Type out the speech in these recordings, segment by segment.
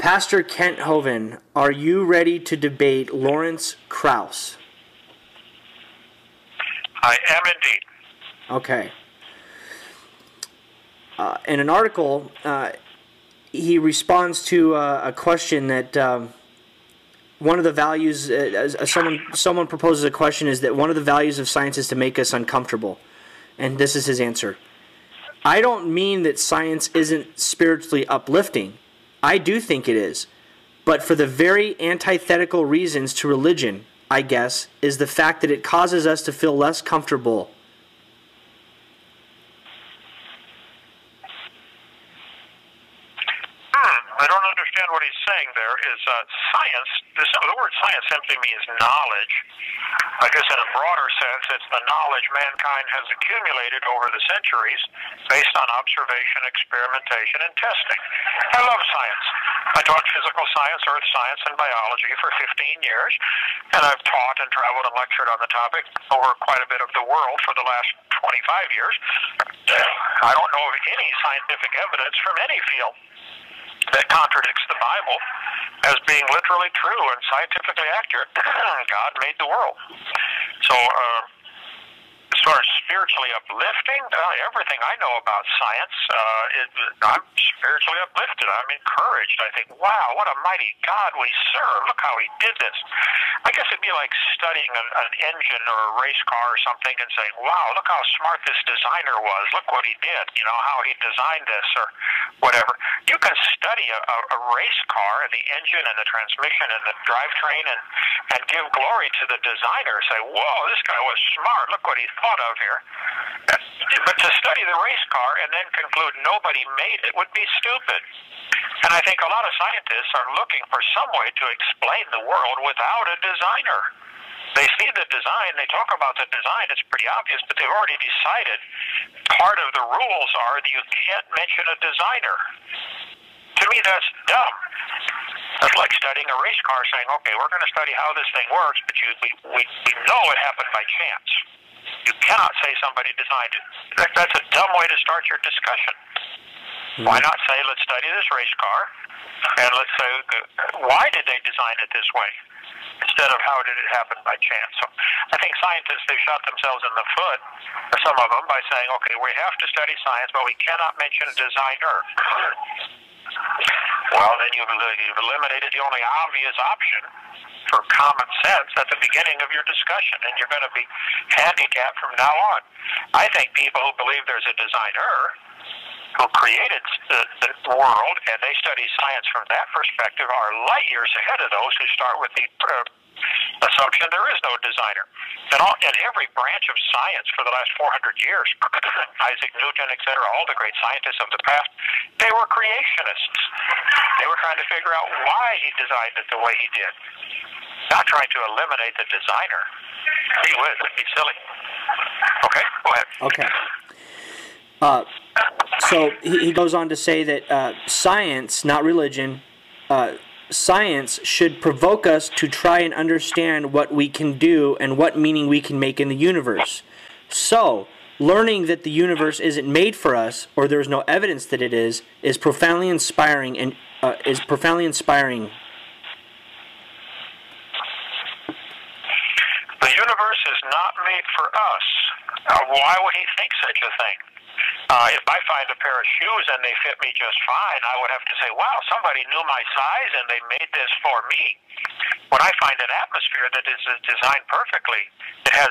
Pastor Kent Hovind, are you ready to debate Lawrence Krause? I am indeed. Okay. In an article, he responds to a question that one of the values, someone proposes a question, is that one of the values of science is to make us uncomfortable. And this is his answer. I don't mean that science isn't spiritually uplifting. I do think it is. But for the very antithetical reasons to religion, I guess, is the fact that it causes us to feel less comfortable. I don't understand what he's saying there. Is science, the word science simply means knowledge. I guess in a broader sense, it's the knowledge mankind has accumulated over the centuries based on observation, experimentation, and testing. I love science. I taught physical science, earth science, and biology for 15 years, and I've taught and traveled and lectured on the topic over quite a bit of the world for the last 25 years. I don't know of any scientific evidence from any field that contradicts the Bible as being literally true and scientifically accurate. God made the world. So, as far as spiritually uplifting, everything I know about science, I'm spiritually uplifted. I'm encouraged. I think, wow, what a mighty God we serve. Look how he did this. I guess it'd be like studying an engine or a race car or something and saying, wow, look how smart this designer was. Look what he did, how he designed this or whatever. You can study a race car and the engine and the transmission and the drivetrain and give glory to the designer. Say, whoa, this guy was smart. Look what he thought of here. But to study the race car and then conclude nobody made it would be stupid. And I think a lot of scientists are looking for some way to explain the world without a designer. They see the design, they talk about the design, it's pretty obvious, but they've already decided part of the rules are that you can't mention a designer. To me, that's dumb. That's like studying a race car, saying, okay, we're going to study how this thing works, but we know it happened by chance. You cannot say somebody designed it. That's a dumb way to start your discussion. Why not say, let's study this race car, and let's say, why did they design it this way, instead of how did it happen by chance? So I think scientists, they shot themselves in the foot, or some of them, by saying, okay, we have to study science, but we cannot mention a designer. Well, then you've eliminated the only obvious option for common sense at the beginning of your discussion, and you're going to be handicapped from now on. I think people who believe there's a designer who created the world, and they study science from that perspective, are light years ahead of those who start with the assumption there is no designer. And every branch of science for the last 400 years, Isaac Newton, etc., all the great scientists of the past, they were creationists. They were trying to figure out why he designed it the way he did, not trying to eliminate the designer. Gee whiz, that'd be silly. Okay, go ahead. Okay. So he goes on to say that science, not religion, science should provoke us to try and understand what we can do and what meaning we can make in the universe. So, learning that the universe isn't made for us, or there's no evidence that it is profoundly inspiring and is profoundly inspiring. The universe is not made for us. Why would he think such a thing? If I find a pair of shoes and they fit me just fine, I would have to say, wow, somebody knew my size and they made this for me. When I find an atmosphere that is designed perfectly, it has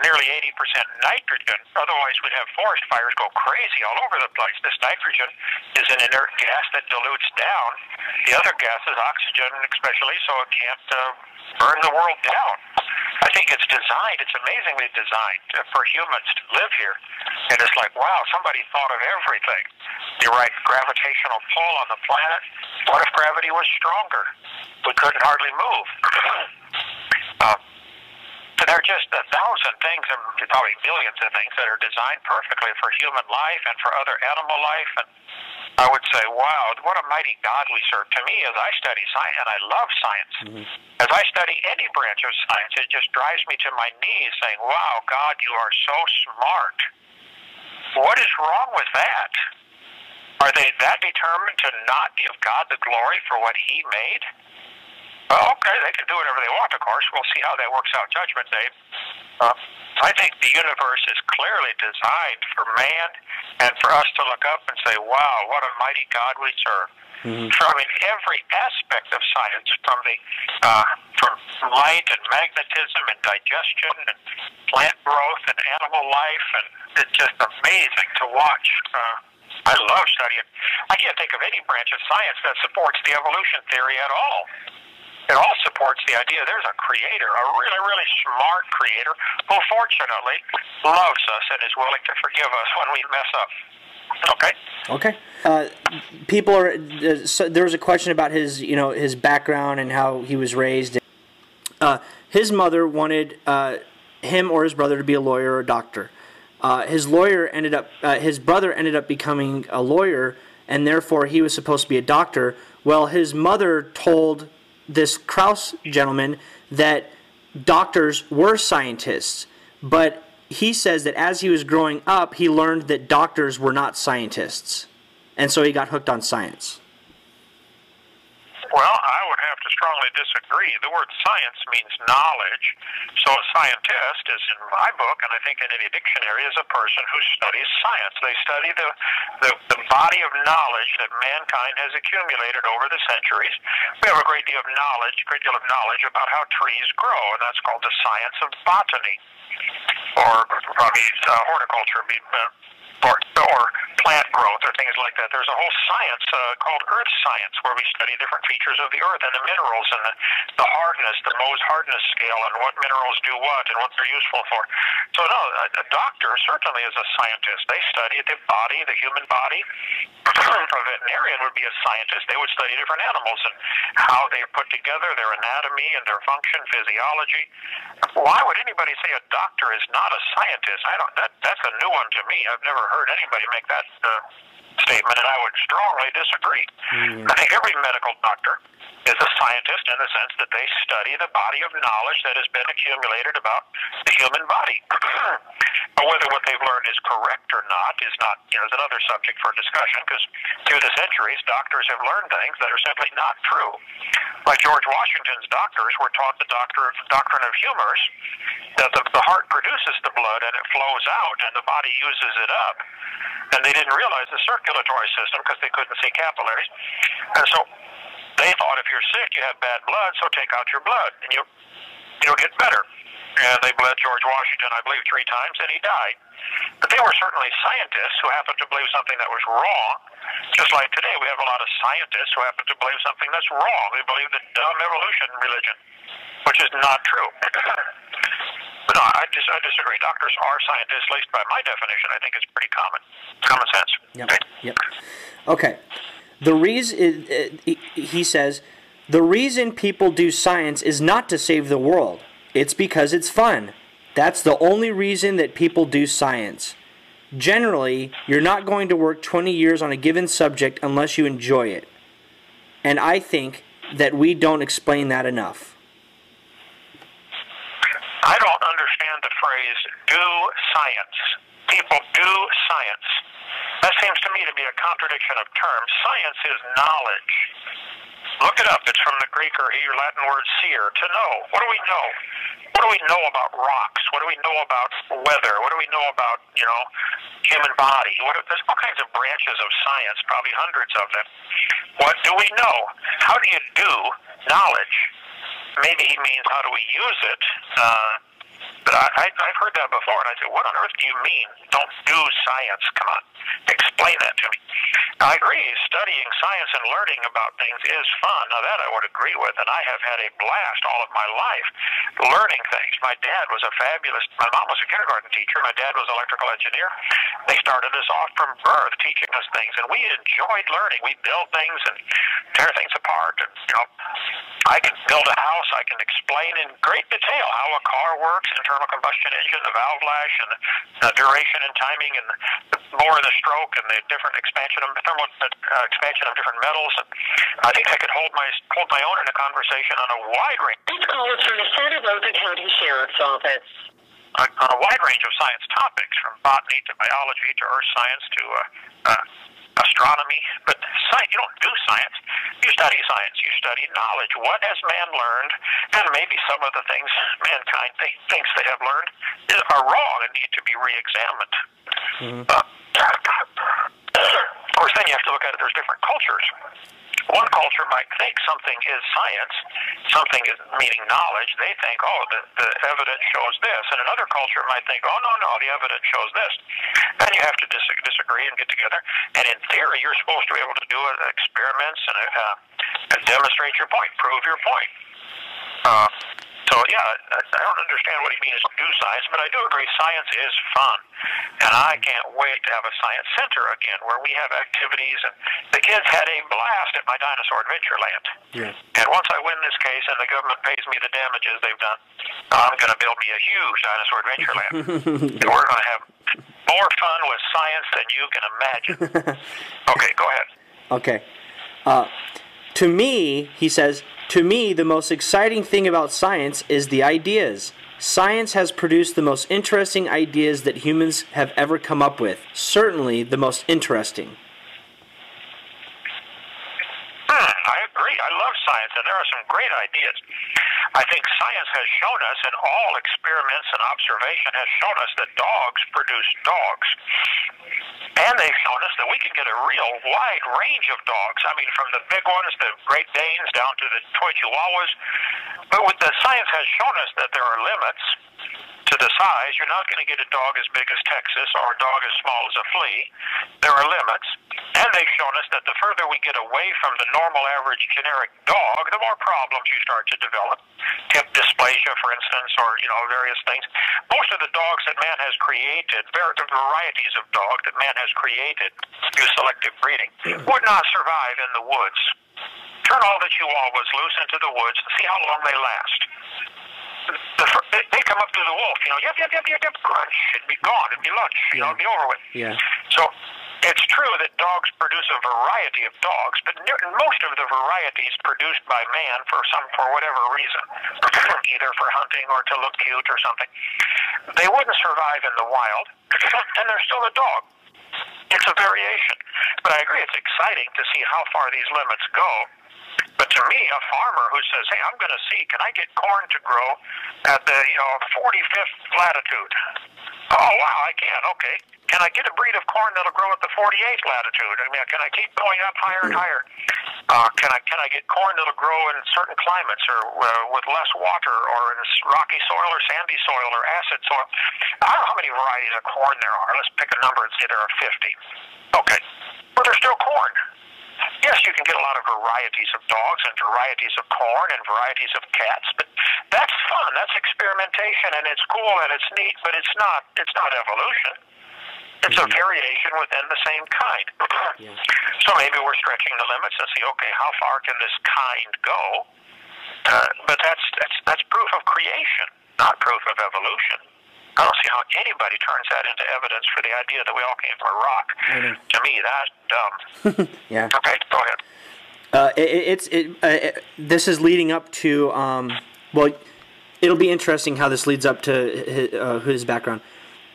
nearly 80% nitrogen, otherwise we'd have forest fires go crazy all over the place. This nitrogen is an inert gas that dilutes down the other gases, oxygen especially, so it can't burn the world down. I think it's designed, it's amazingly designed for humans to live here. And it's like, wow, somebody thought of everything. You're right, gravitational pull on the planet. What if gravity was stronger? We couldn't hardly move. There are just 1,000 things, and probably millions of things, that are designed perfectly for human life and for other animal life. And I would say, wow, what a mighty God we serve. To me, as I study science, and I love science, as I study any branch of science, it just drives me to my knees saying, wow, God, you are so smart. What is wrong with that? Are they that determined to not give God the glory for what he made? Well, okay, they can do whatever they want, of course. We'll see how that works out Judgment Day. I think the universe is clearly designed for man and for us to look up and say, wow, what a mighty God we serve. Mm-hmm. I mean, every aspect of science, from light and magnetism and digestion and plant growth and animal life, and it's just amazing to watch. I love studying. I can't think of any branch of science that supports the evolution theory at all. It all supports the idea there's a creator, a really, really smart creator, who fortunately loves us and is willing to forgive us when we mess up. Okay? Okay. People are. So there was a question about his background and how he was raised. His mother wanted him or his brother to be a lawyer or a doctor. His brother ended up becoming a lawyer, and therefore he was supposed to be a doctor. Well, his mother told this Krauss gentleman that doctors were scientists, but he says that as he was growing up, he learned that doctors were not scientists, and so he got hooked on science. Well, I would have to strongly disagree. The word science means knowledge. So a scientist is, in my book, and I think in any dictionary, is a person who studies science. They study the body of knowledge that mankind has accumulated over the centuries. We have a great deal of knowledge about how trees grow, and that's called the science of botany, or probably horticulture, or plant growth, or things like that. There's a whole science called earth science, where we study different features of the earth and the minerals and the hardness, the Mohs hardness scale, and what minerals do what and what they're useful for. So no, a doctor certainly is a scientist. They study the body, the human body. A veterinarian would be a scientist. They would study different animals and how they're put together, their anatomy and their function, physiology. Why would anybody say a doctor is not a scientist? That's a new one to me. I've never heard anybody make that statement, and I would strongly disagree. I think every medical doctor is a scientist in the sense that they study the body of knowledge that has been accumulated about the human body. But whether what they've learned is correct or not is another subject for discussion, because through the centuries, doctors have learned things that are simply not true. Like George Washington's doctors were taught the doctrine of humors, that the heart produces the blood and it flows out and the body uses it up. And they didn't realize the circulatory system because they couldn't see capillaries. And so they thought if you're sick, you have bad blood, so take out your blood and you'll get better. And they bled George Washington, I believe, 3 times, and he died. But they were certainly scientists who happened to believe something that was wrong. Just like today, we have a lot of scientists who happen to believe something that's wrong. They believe the dumb evolution religion, which is not true. But no, I disagree. Doctors are scientists, at least by my definition. I think it's pretty common sense. Yep. Yep. Okay. He says, the reason people do science is not to save the world. It's because it's fun. That's the only reason that people do science. Generally, you're not going to work 20 years on a given subject unless you enjoy it. And I think that we don't explain that enough. I don't understand the phrase, do science. People do science. That seems to me to be a contradiction of terms. Science is knowledge. Look it up. It's from the Greek or Latin word seer, to know. What do we know? What do we know about rocks? What do we know about weather? What do we know about, human body? There's all kinds of branches of science, probably hundreds of them. What do we know? How do you do knowledge? Maybe he means how do we use it? But I've heard that before, and I said, what on earth do you mean? Don't do science. Come on. Explain that to me. Now, I agree, studying science and learning about things is fun. Now, that I would agree with, and I have had a blast all of my life learning things. My mom was a kindergarten teacher. My dad was an electrical engineer. They started us off from birth teaching us things, and we enjoyed learning. We build things and tear things apart. And, I can build a house. I can explain in great detail how a car works, internal combustion engine, the valve lash, and the duration and timing, and the bore and the stroke, and the different thermal expansion of different metals. And I think I could hold my own in a conversation on a wide range. This call is from the Santa Rosa County Sheriff's Office. On a wide range of science topics, from botany to biology to earth science to astronomy, but science, you don't do science. You study science. You study knowledge. What has man learned? And maybe some of the things mankind thinks they have learned are wrong and need to be re-examined. Of course, then you have to look at it. There's different cultures. One culture might think something is science, something is meaning knowledge. They think, oh, the evidence shows this. And another culture might think, oh, no, the evidence shows this. And you have to disagree and get together. And in theory, you're supposed to be able to do experiments and demonstrate your point, prove your point. So, yeah, I don't understand what he means do science, but I do agree science is fun. And I can't wait to have a science center again where we have activities. And the kids had a blast at my Dinosaur Adventureland. Yeah. And once I win this case and the government pays me the damages they've done, I'm going to build me a huge Dinosaur Adventureland. And we're going to have more fun with science than you can imagine. Okay, go ahead. Okay. To me, he says, to me, the most exciting thing about science is the ideas. Science has produced the most interesting ideas that humans have ever come up with. Certainly the most interesting. I agree. I love science, and there are some great ideas. I think science has shown us, and all experiments and observation has shown us that dogs produce dogs. And they've shown us that we can get a real wide range of dogs. I mean, from the big ones, the Great Danes, down to the toy Chihuahuas. But with the science has shown us that there are limits to the size. You're not going to get a dog as big as Texas or a dog as small as a flea. There are limits. And they've shown us that the further we get away from the normal average generic dog, the more problems you start to develop. Hip dysplasia, for instance, or, various things. Most of the dogs that man has created, varieties of dog that man has created through selective breeding, would not survive in the woods. Turn all the Chihuahuas loose into the woods and see how long they last. They come up to the wolf, yep, crunch, it'd be gone, it'd be lunch, it'd be over with. Yeah. So it's true that dogs produce a variety of dogs, but most of the varieties produced by man for whatever reason, either for hunting or to look cute or something, they wouldn't survive in the wild, and they're still a dog. It's a variation. But I agree, it's exciting to see how far these limits go. But to me, a farmer who says, hey, I'm going to see, can I get corn to grow at the 45th latitude? Oh, wow, I can. Okay. Can I get a breed of corn that'll grow at the 48th latitude? I mean, can I keep going up higher and higher? Can I get corn that'll grow in certain climates or with less water or in rocky soil or sandy soil or acid soil? I don't know how many varieties of corn there are. Let's pick a number and say there are 50. Okay. But there's still corn. Yes, you can get a lot of varieties of dogs and varieties of corn and varieties of cats, but that's fun. That's experimentation, and it's cool and it's neat, but it's not evolution. It's a variation within the same kind. So maybe we're stretching the limits and see, okay, how far can this kind go? But that's proof of creation, not proof of evolution. I don't see how anybody turns that into evidence for the idea that we all came from a rock. To me, that's dumb. Yeah. Okay, go ahead. This is leading up to, it'll be interesting how this leads up to his background.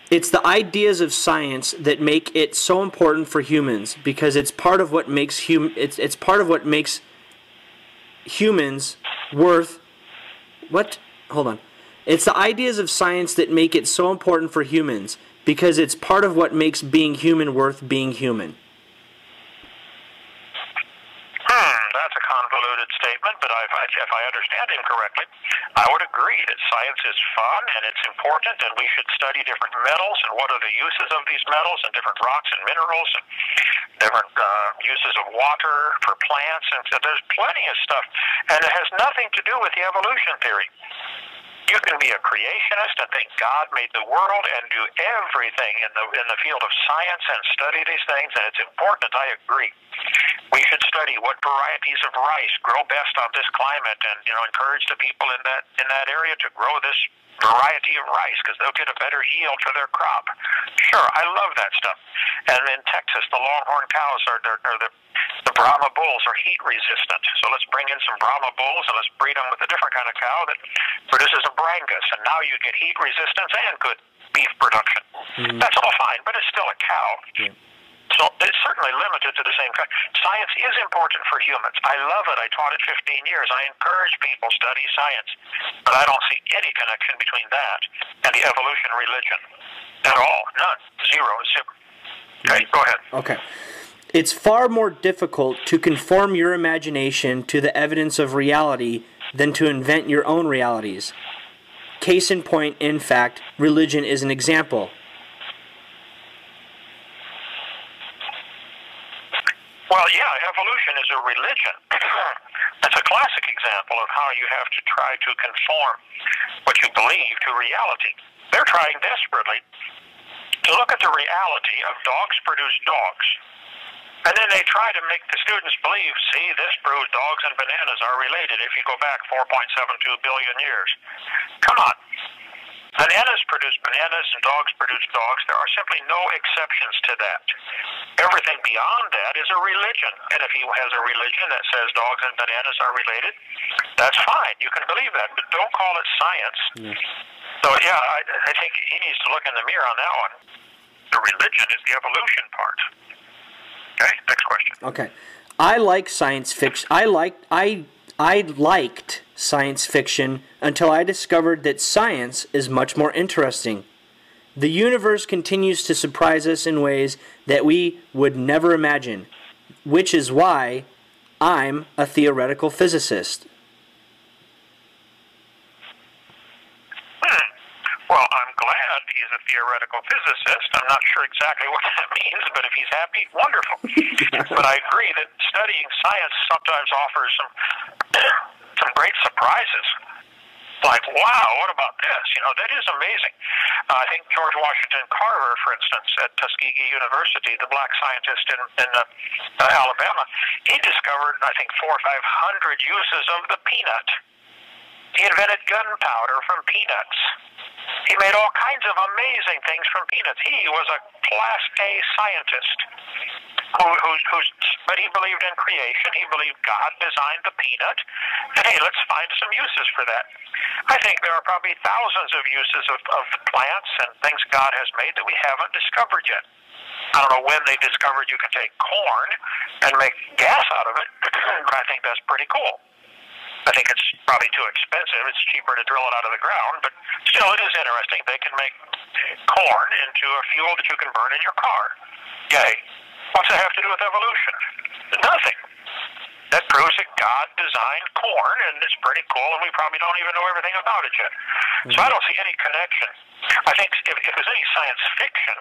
It's the ideas of science that make it so important for humans because it's part of what makes it's part of what makes humans worth. What? Hold on. It's the ideas of science that make it so important for humans because it's part of what makes being human worth being human. That's a convoluted statement, but if I understand him correctly, I would agree that science is fun and it's important, and we should study different metals and what are the uses of these metals and different rocks and minerals and different uses of water for plants, and so there's plenty of stuff, and it has nothing to do with the evolution theory. You can be a creationist and think God made the world and do everything in the field of science and study these things, and it's important. I agree. We should study what varieties of rice grow best on this climate, and encourage the people in that area to grow this variety of rice because they'll get a better yield for their crop. Sure, I love that stuff. And in Texas, the longhorn cows are the Brahma bulls are heat resistant. So let's bring in some Brahma bulls and let's breed them with a different kind of cow that produces a Brangus. And now you get heat resistance and good beef production. That's all fine, but it's still a cow. So it's certainly limited to the same kind. Science is important for humans. I love it. I taught it 15 years. I encourage people to study science. But I don't see any connection between that and the evolution religion at all. None. Zero. Zero. Okay, go ahead. Okay. It's far more difficult to conform your imagination to the evidence of reality than to invent your own realities. Case in point, in fact, religion is an example. Well, yeah, evolution is a religion. That's a classic example of how you have to try to conform what you believe to reality. They're trying desperately to look at the reality of dogs produce dogs. And then they try to make the students believe, see, this proves dogs and bananas are related if you go back 4.72 billion years. Come on. Bananas produce bananas and dogs produce dogs. There are simply no exceptions to that. Everything beyond that is a religion. And if he has a religion that says dogs and bananas are related, that's fine. You can believe that, but don't call it science. Yes. So, yeah, I think he needs to look in the mirror on that one. The religion is the evolution part. Okay, next question. Okay. I like science fiction. I liked science fiction until I discovered that science is much more interesting. The universe continues to surprise us in ways that we would never imagine, which is why I'm a theoretical physicist. Well, I'm glad he's a theoretical physicist. I'm not sure exactly what that means, but if he's happy, wonderful. But I agree that studying science sometimes offers some great surprises. Like, wow, what about this? You know, that is amazing. I think George Washington Carver, for instance, at Tuskegee University, the black scientist in Alabama, he discovered, I think, 400 or 500 uses of the peanut. He invented gunpowder from peanuts. He made all kinds of amazing things from peanuts. He was a Class A scientist, but he believed in creation. He believed God designed the peanut. And hey, let's find some uses for that. I think there are probably thousands of uses of plants and things God has made that we haven't discovered yet. I don't know when they discovered you can take corn and make gas out of it, but I think that's pretty cool. I think it's probably too expensive. It's cheaper to drill it out of the ground, but still it is interesting. They can make corn into a fuel that you can burn in your car. Yay. What's that have to do with evolution? Nothing. That proves that God designed corn, and it's pretty cool, and we probably don't even know everything about it yet. So I don't see any connection. I think if there's any science fiction,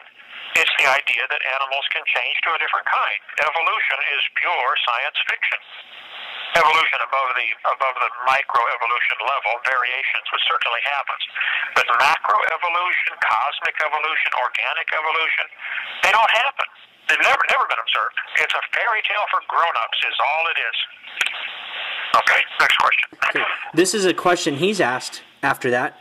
it's the idea that animals can change to a different kind. Evolution is pure science fiction. Evolution above the microevolution level, variations, which certainly happens. But macroevolution, cosmic evolution, organic evolution, they don't happen. They've never been observed. It's a fairy tale for grown-ups is all it is. Okay, next question. Okay. This is a question he's asked after that.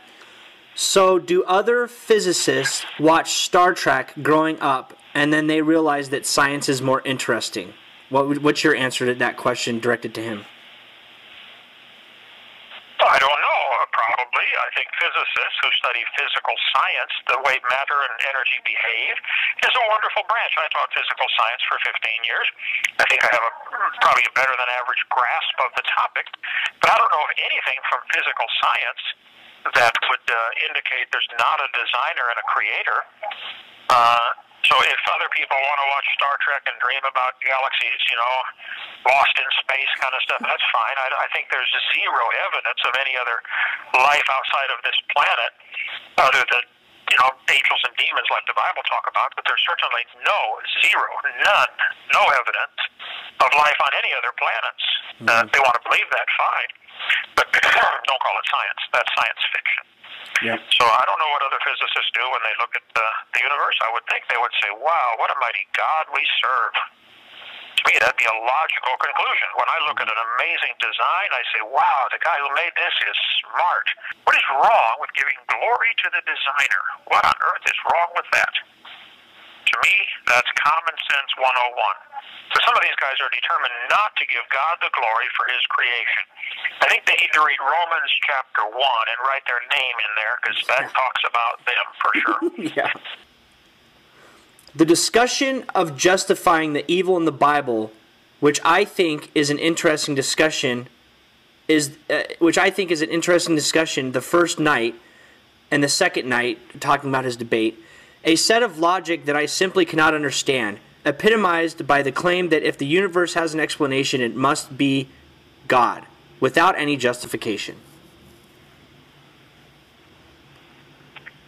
So do other physicists watch Star Trek growing up and then they realize that science is more interesting? What's your answer to that question directed to him? I don't know. Probably. I think physicists who study physical science, the way matter and energy behave, is a wonderful branch. I taught physical science for 15 years. I think I have probably a better than average grasp of the topic, but I don't know of anything from physical science that would indicate there's not a designer and a creator. So if other people want to watch Star Trek and dream about galaxies, you know, lost in space kind of stuff, that's fine. I think there's zero evidence of any other life outside of this planet other than, you know, angels and demons like the Bible talk about, but there's certainly no evidence of life on any other planets. If they want to believe that, fine. But don't call it science. That's science fiction. Yep. So I don't know what other physicists do when they look at the universe. I would think they would say, wow, what a mighty God we serve. To me, that'd be a logical conclusion. When I look at an amazing design, I say, wow, the guy who made this is smart. What is wrong with giving glory to the designer? What on earth is wrong with that? To me, that's common sense 101. So some of these guys are determined not to give God the glory for his creation. I think they need to read Romans chapter 1 and write their name in there, because that talks about them for sure. Yeah. The discussion of justifying the evil in the Bible, which I think is an interesting discussion, the first night and the second night, talking about his debate, a set of logic that I simply cannot understand, epitomized by the claim that if the universe has an explanation, it must be God, without any justification.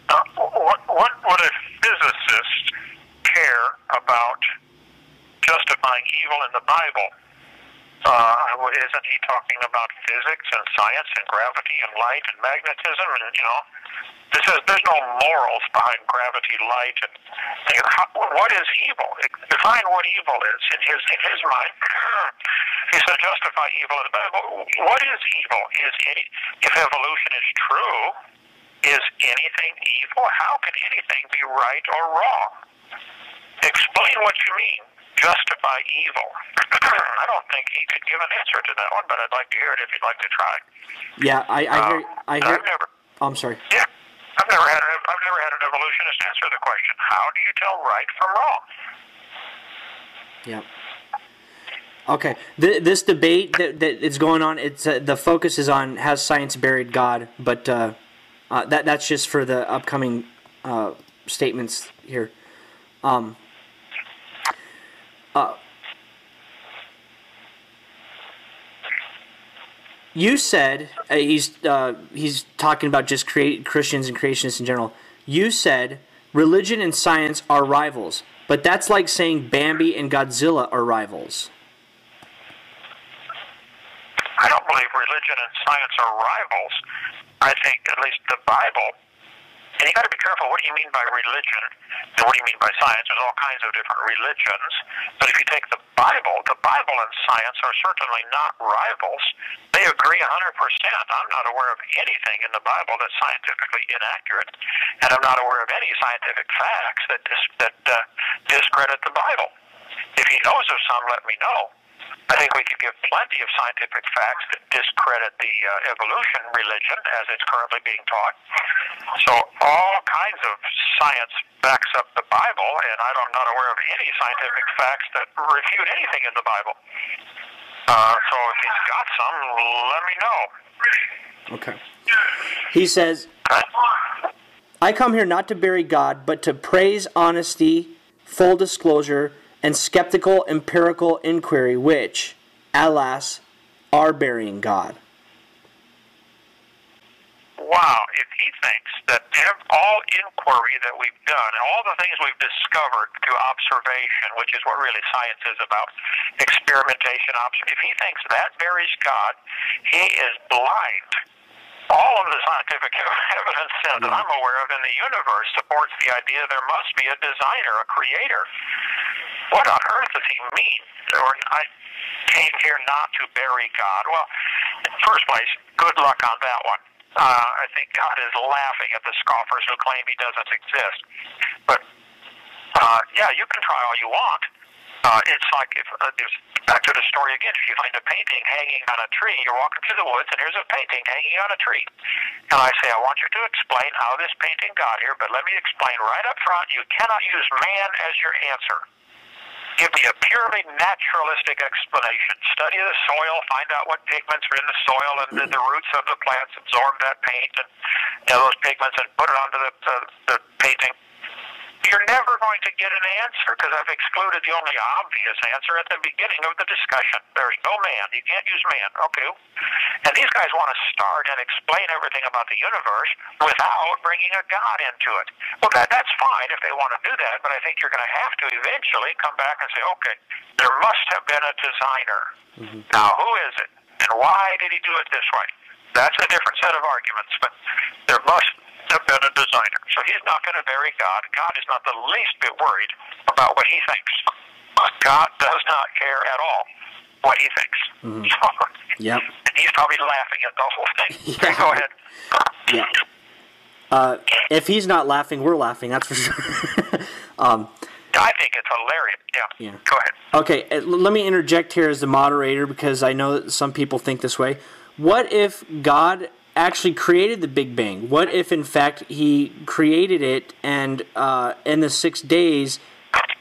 What would a physicist care about justifying evil in the Bible? Isn't he talking about physics and science and gravity and light and magnetism? And, there's no morals behind gravity, light, and what is evil? Define what evil is in his mind. He said justify evil in the Bible. What is evil? If evolution is true, is anything evil? How can anything be right or wrong? Explain what you mean. Justify evil. I don't think he could give an answer to that one, but I'd like to hear it if you'd like to try. Yeah, I hear. I'm sorry. Yeah, I've never had an evolutionist answer the question. How do you tell right from wrong? Yeah. Okay. This debate that is going on, it's the focus is on has science buried God, but that's just for the upcoming statements here. You said he's talking about just Christians and creationists in general. You said religion and science are rivals, but that's like saying Bambi and Godzilla are rivals. I don't believe religion and science are rivals. I think at least the Bible. And you got to be careful. What do you mean by religion? And what do you mean by science? There's all kinds of different religions. But if you take the Bible and science are certainly not rivals. They agree 100%. I'm not aware of anything in the Bible that's scientifically inaccurate, and I'm not aware of any scientific facts that discredit the Bible. If he knows of some, let me know. I think we could give plenty of scientific facts that discredit the evolution religion as it's currently being taught. So all kinds of science backs up the Bible, and I'm not aware of any scientific facts that refute anything in the Bible. So if he's got some, let me know. Okay. He says, I come here not to bury God, but to praise honesty, full disclosure, and skeptical empirical inquiry, which, alas, are burying God. Wow, if he thinks that all inquiry that we've done, all the things we've discovered through observation, which is what really science is about, experimentation, if he thinks that buries God, he is blind. All of the scientific evidence that I'm aware of in the universe supports the idea there must be a designer, a creator. What on earth does he mean? Or I came here not to bury God. Well, in the first place, good luck on that one. I think God is laughing at the scoffers who claim he doesn't exist. But, yeah, you can try all you want. It's like if back to the story again. If you find a painting hanging on a tree, you're walking through the woods, and here's a painting hanging on a tree. And I say, I want you to explain how this painting got here, but let me explain right up front, you cannot use man as your answer. Give me a purely naturalistic explanation. Study the soil, find out what pigments are in the soil, and the roots of the plants absorb that paint and those pigments and put it onto the painting. You're never going to get an answer because I've excluded the only obvious answer at the beginning of the discussion. There's no man. You can't use man. Okay. And these guys want to start and explain everything about the universe without bringing a God into it. Well, that's fine if they want to do that, but I think you're going to have to eventually come back and say, okay, there must have been a designer. Mm-hmm. Now, who is it? And why did he do it this way? That's a different set of arguments, but there must have been a designer. So he's not going to bury God. God is not the least bit worried about what he thinks. God does not care at all what he thinks. Mm-hmm. Yep. And he's probably laughing at the whole thing. Yeah. Go ahead. Yeah. If he's not laughing, we're laughing, that's for sure. I think it's hilarious. Yeah. Go ahead. Okay, let me interject here as the moderator because I know that some people think this way. What if God actually created the Big Bang? What if, in fact, he created it and in the 6 days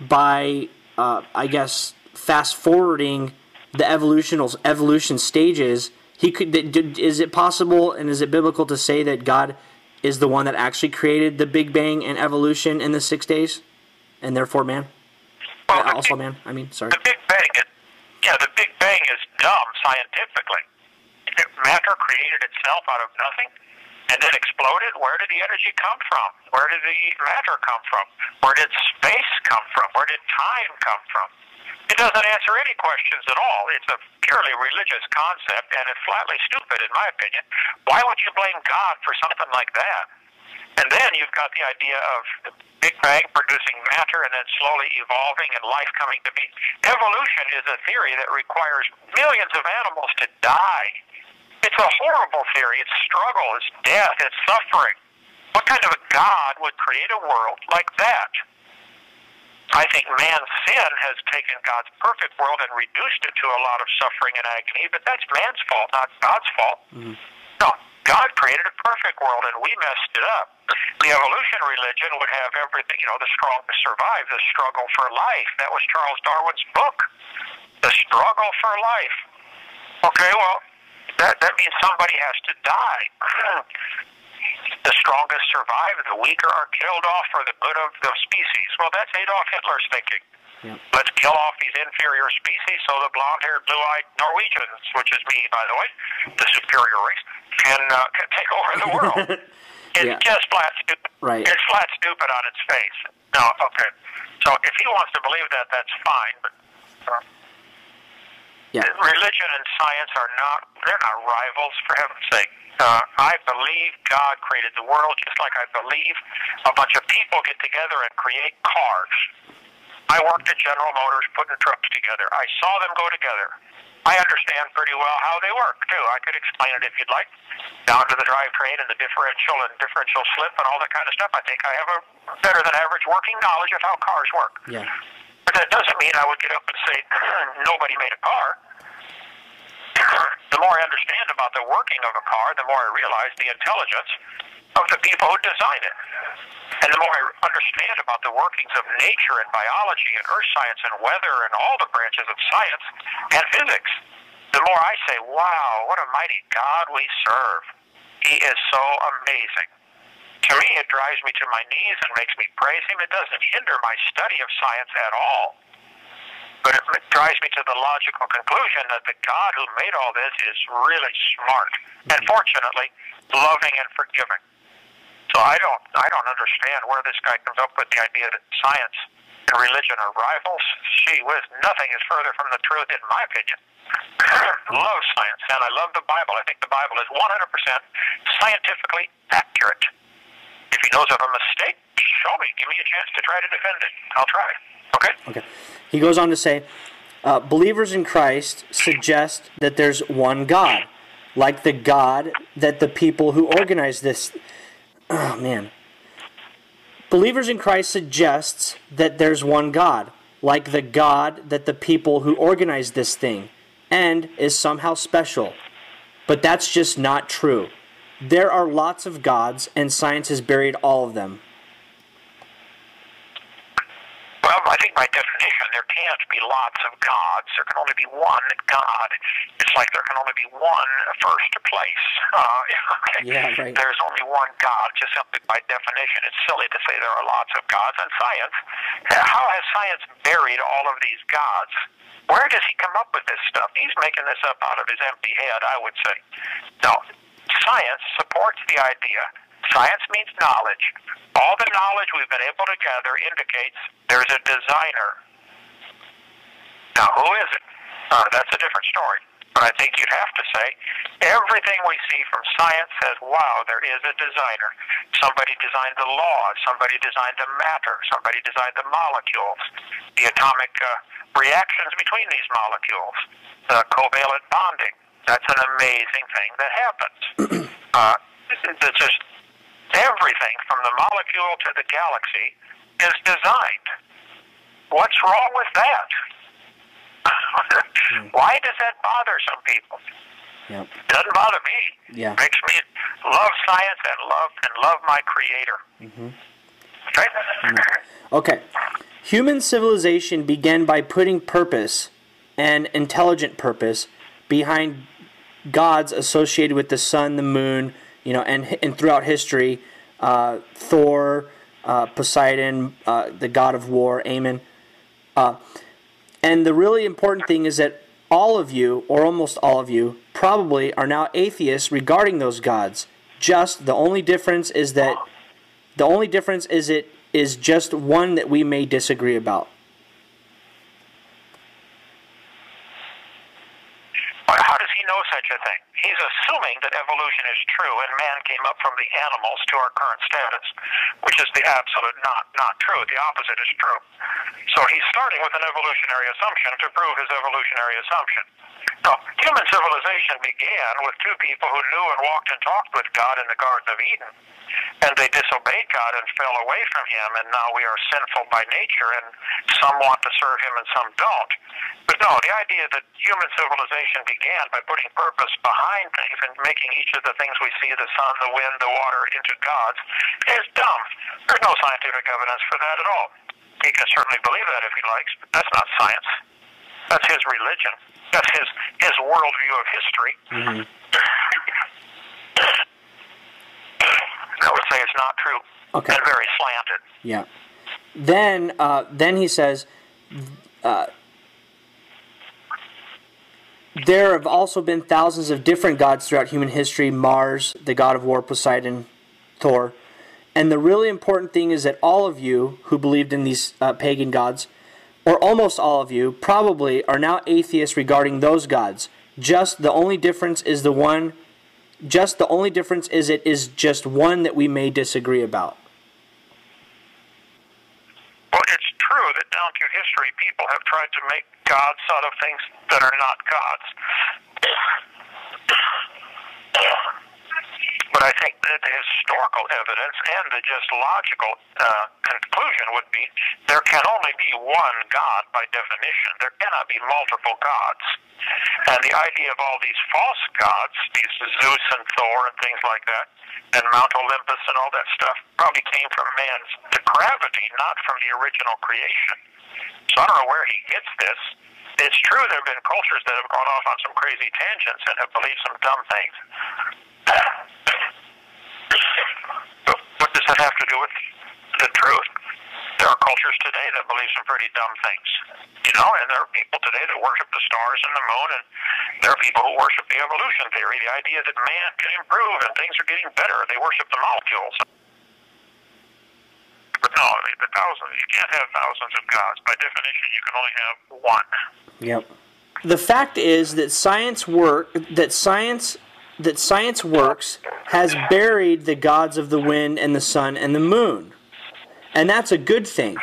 by, I guess, fast forwarding the evolution stages, he could. Is it possible and is it biblical to say that God is the one that actually created the Big Bang and evolution in the 6 days, and therefore man? Well, Also man. I mean, sorry. The Big Bang is dumb scientifically. Matter created itself out of nothing and then exploded. Where did the energy come from? Where did the matter come from? Where did space come from? Where did time come from? It doesn't answer any questions at all. It's a purely religious concept, and it's flatly stupid, in my opinion. Why would you blame God for something like that? And then you've got the idea of the Big Bang producing matter and then slowly evolving and life coming to be. Evolution is a theory that requires millions of animals to die. It's a horrible theory. It's struggle, it's death, it's suffering. What kind of a God would create a world like that? I think man's sin has taken God's perfect world and reduced it to a lot of suffering and agony, but that's man's fault, not God's fault. Mm-hmm. No, God created a perfect world, and we messed it up. The evolution religion would have everything, the strongest survive, the struggle for life. That was Charles Darwin's book, The Struggle for Life. Okay, well, that means somebody has to die. The strongest survive, the weaker are killed off for the good of the species. Well, that's Adolf Hitler's thinking. Yep. Let's kill off these inferior species so the blonde-haired, blue-eyed Norwegians, which is me, by the way, the superior race, can take over the world. It's just flat stupid. Right. It's flat stupid on its face. No, okay. So if he wants to believe that, that's fine, but religion and science they're not rivals, for heaven's sake. I believe God created the world just like I believe a bunch of people get together and create cars. I worked at General Motors putting trucks together. I saw them go together. I understand pretty well how they work, too. I could explain it if you'd like, down to the drivetrain and the differential slip and all that kind of stuff. I think I have a better than average working knowledge of how cars work. Yeah. But that doesn't mean I would get up and say, nobody made a car. The more I understand about the working of a car, the more I realize the intelligence of the people who design it. And the more I understand about the workings of nature and biology and earth science and weather and all the branches of science and physics, the more I say, wow, what a mighty God we serve. He is so amazing. To me, it drives me to my knees and makes me praise Him. It doesn't hinder my study of science at all. But it drives me to the logical conclusion that the God who made all this is really smart and, fortunately, loving and forgiving. So I don't understand where this guy comes up with the idea that science and religion are rivals. Gee whiz, nothing is further from the truth, in my opinion. Love science, and I love the Bible. I think the Bible is 100% scientifically accurate. If he knows of a mistake, show me. Give me a chance to try to defend it. I'll try. Okay? Okay. He goes on to say, believers in Christ suggest that there's one God, like the God that the people who organize this... Oh, man. Believers in Christ suggests that there's one God, like the God that the people who organize this thing, and is somehow special. But that's just not true. There are lots of gods, and science has buried all of them. Well, I think by definition there can't be lots of gods. There can only be one God. It's like there can only be one first place. Okay. Yeah, right. There's only one God, just simply by definition. It's silly to say there are lots of gods. And science, how has science buried all of these gods? Where does he come up with this stuff? He's making this up out of his empty head, I would say. No, science supports the idea. Science means knowledge. All the knowledge we've been able to gather indicates there's a designer. Now, who is it? That's a different story. But I think you'd have to say everything we see from science says, wow, there is a designer. Somebody designed the laws. Somebody designed the matter. Somebody designed the molecules, the atomic reactions between these molecules, the covalent bonding. That's an amazing thing that happens. It's just everything from the molecule to the galaxy is designed. What's wrong with that? Why does that bother some people? Yep. Doesn't bother me. Yeah. Makes me love science and love my Creator. Mm-hmm. Okay? Okay. Human civilization began by putting purpose, and intelligent purpose, behind gods associated with the sun, the moon, and throughout history, Thor, Poseidon, the god of war, Ammon. And the really important thing is that all of you, or almost all of you, probably are now atheists regarding those gods. The only difference is it is just one that we may disagree about. How does he know such a thing? He's assuming that evolution is true and man came up from the animals to our current status, which is the absolute not true. The opposite is true. So he's starting with an evolutionary assumption to prove his evolutionary assumption. Now, human civilization began with two people who knew and walked and talked with God in the Garden of Eden. And they disobeyed God and fell away from him, and now we are sinful by nature, and some want to serve him and some don't. But no, the idea that human civilization began by putting purpose behind things and making each of the things we see, the sun, the wind, the water, into gods, is dumb. There's no scientific evidence for that at all. He can certainly believe that if he likes, but that's not science. That's his religion. That's his worldview of history. Mm-hmm. I would say it's not true. Okay. And very slanted. Yeah. Then he says, there have also been thousands of different gods throughout human history: Mars, the god of war, Poseidon, Thor. And the really important thing is that all of you who believed in these pagan gods, or almost all of you, probably are now atheists regarding those gods. The only difference is it is just one that we may disagree about. Well, it's true that down through history, people have tried to make gods out of things that are not gods. But I think that the historical evidence and the just logical conclusion would be there can only be one God by definition. There cannot be multiple gods. And the idea of all these false gods, these Zeus and Thor and things like that, and Mount Olympus and all that stuff, probably came from man's depravity, not from the original creation. So I don't know where he gets this. It's true there have been cultures that have gone off on some crazy tangents and have believed some dumb things. But what does that have to do with the truth? There are cultures today that believe some pretty dumb things, and there are people today that worship the stars and the moon, and there are people who worship the evolution theory, the idea that man can improve and things are getting better. They worship the molecules. But no, you can't have thousands of gods. By definition, you can only have one. Yep. The fact is that science works has buried the gods of the wind and the sun and the moon. And that's a good thing.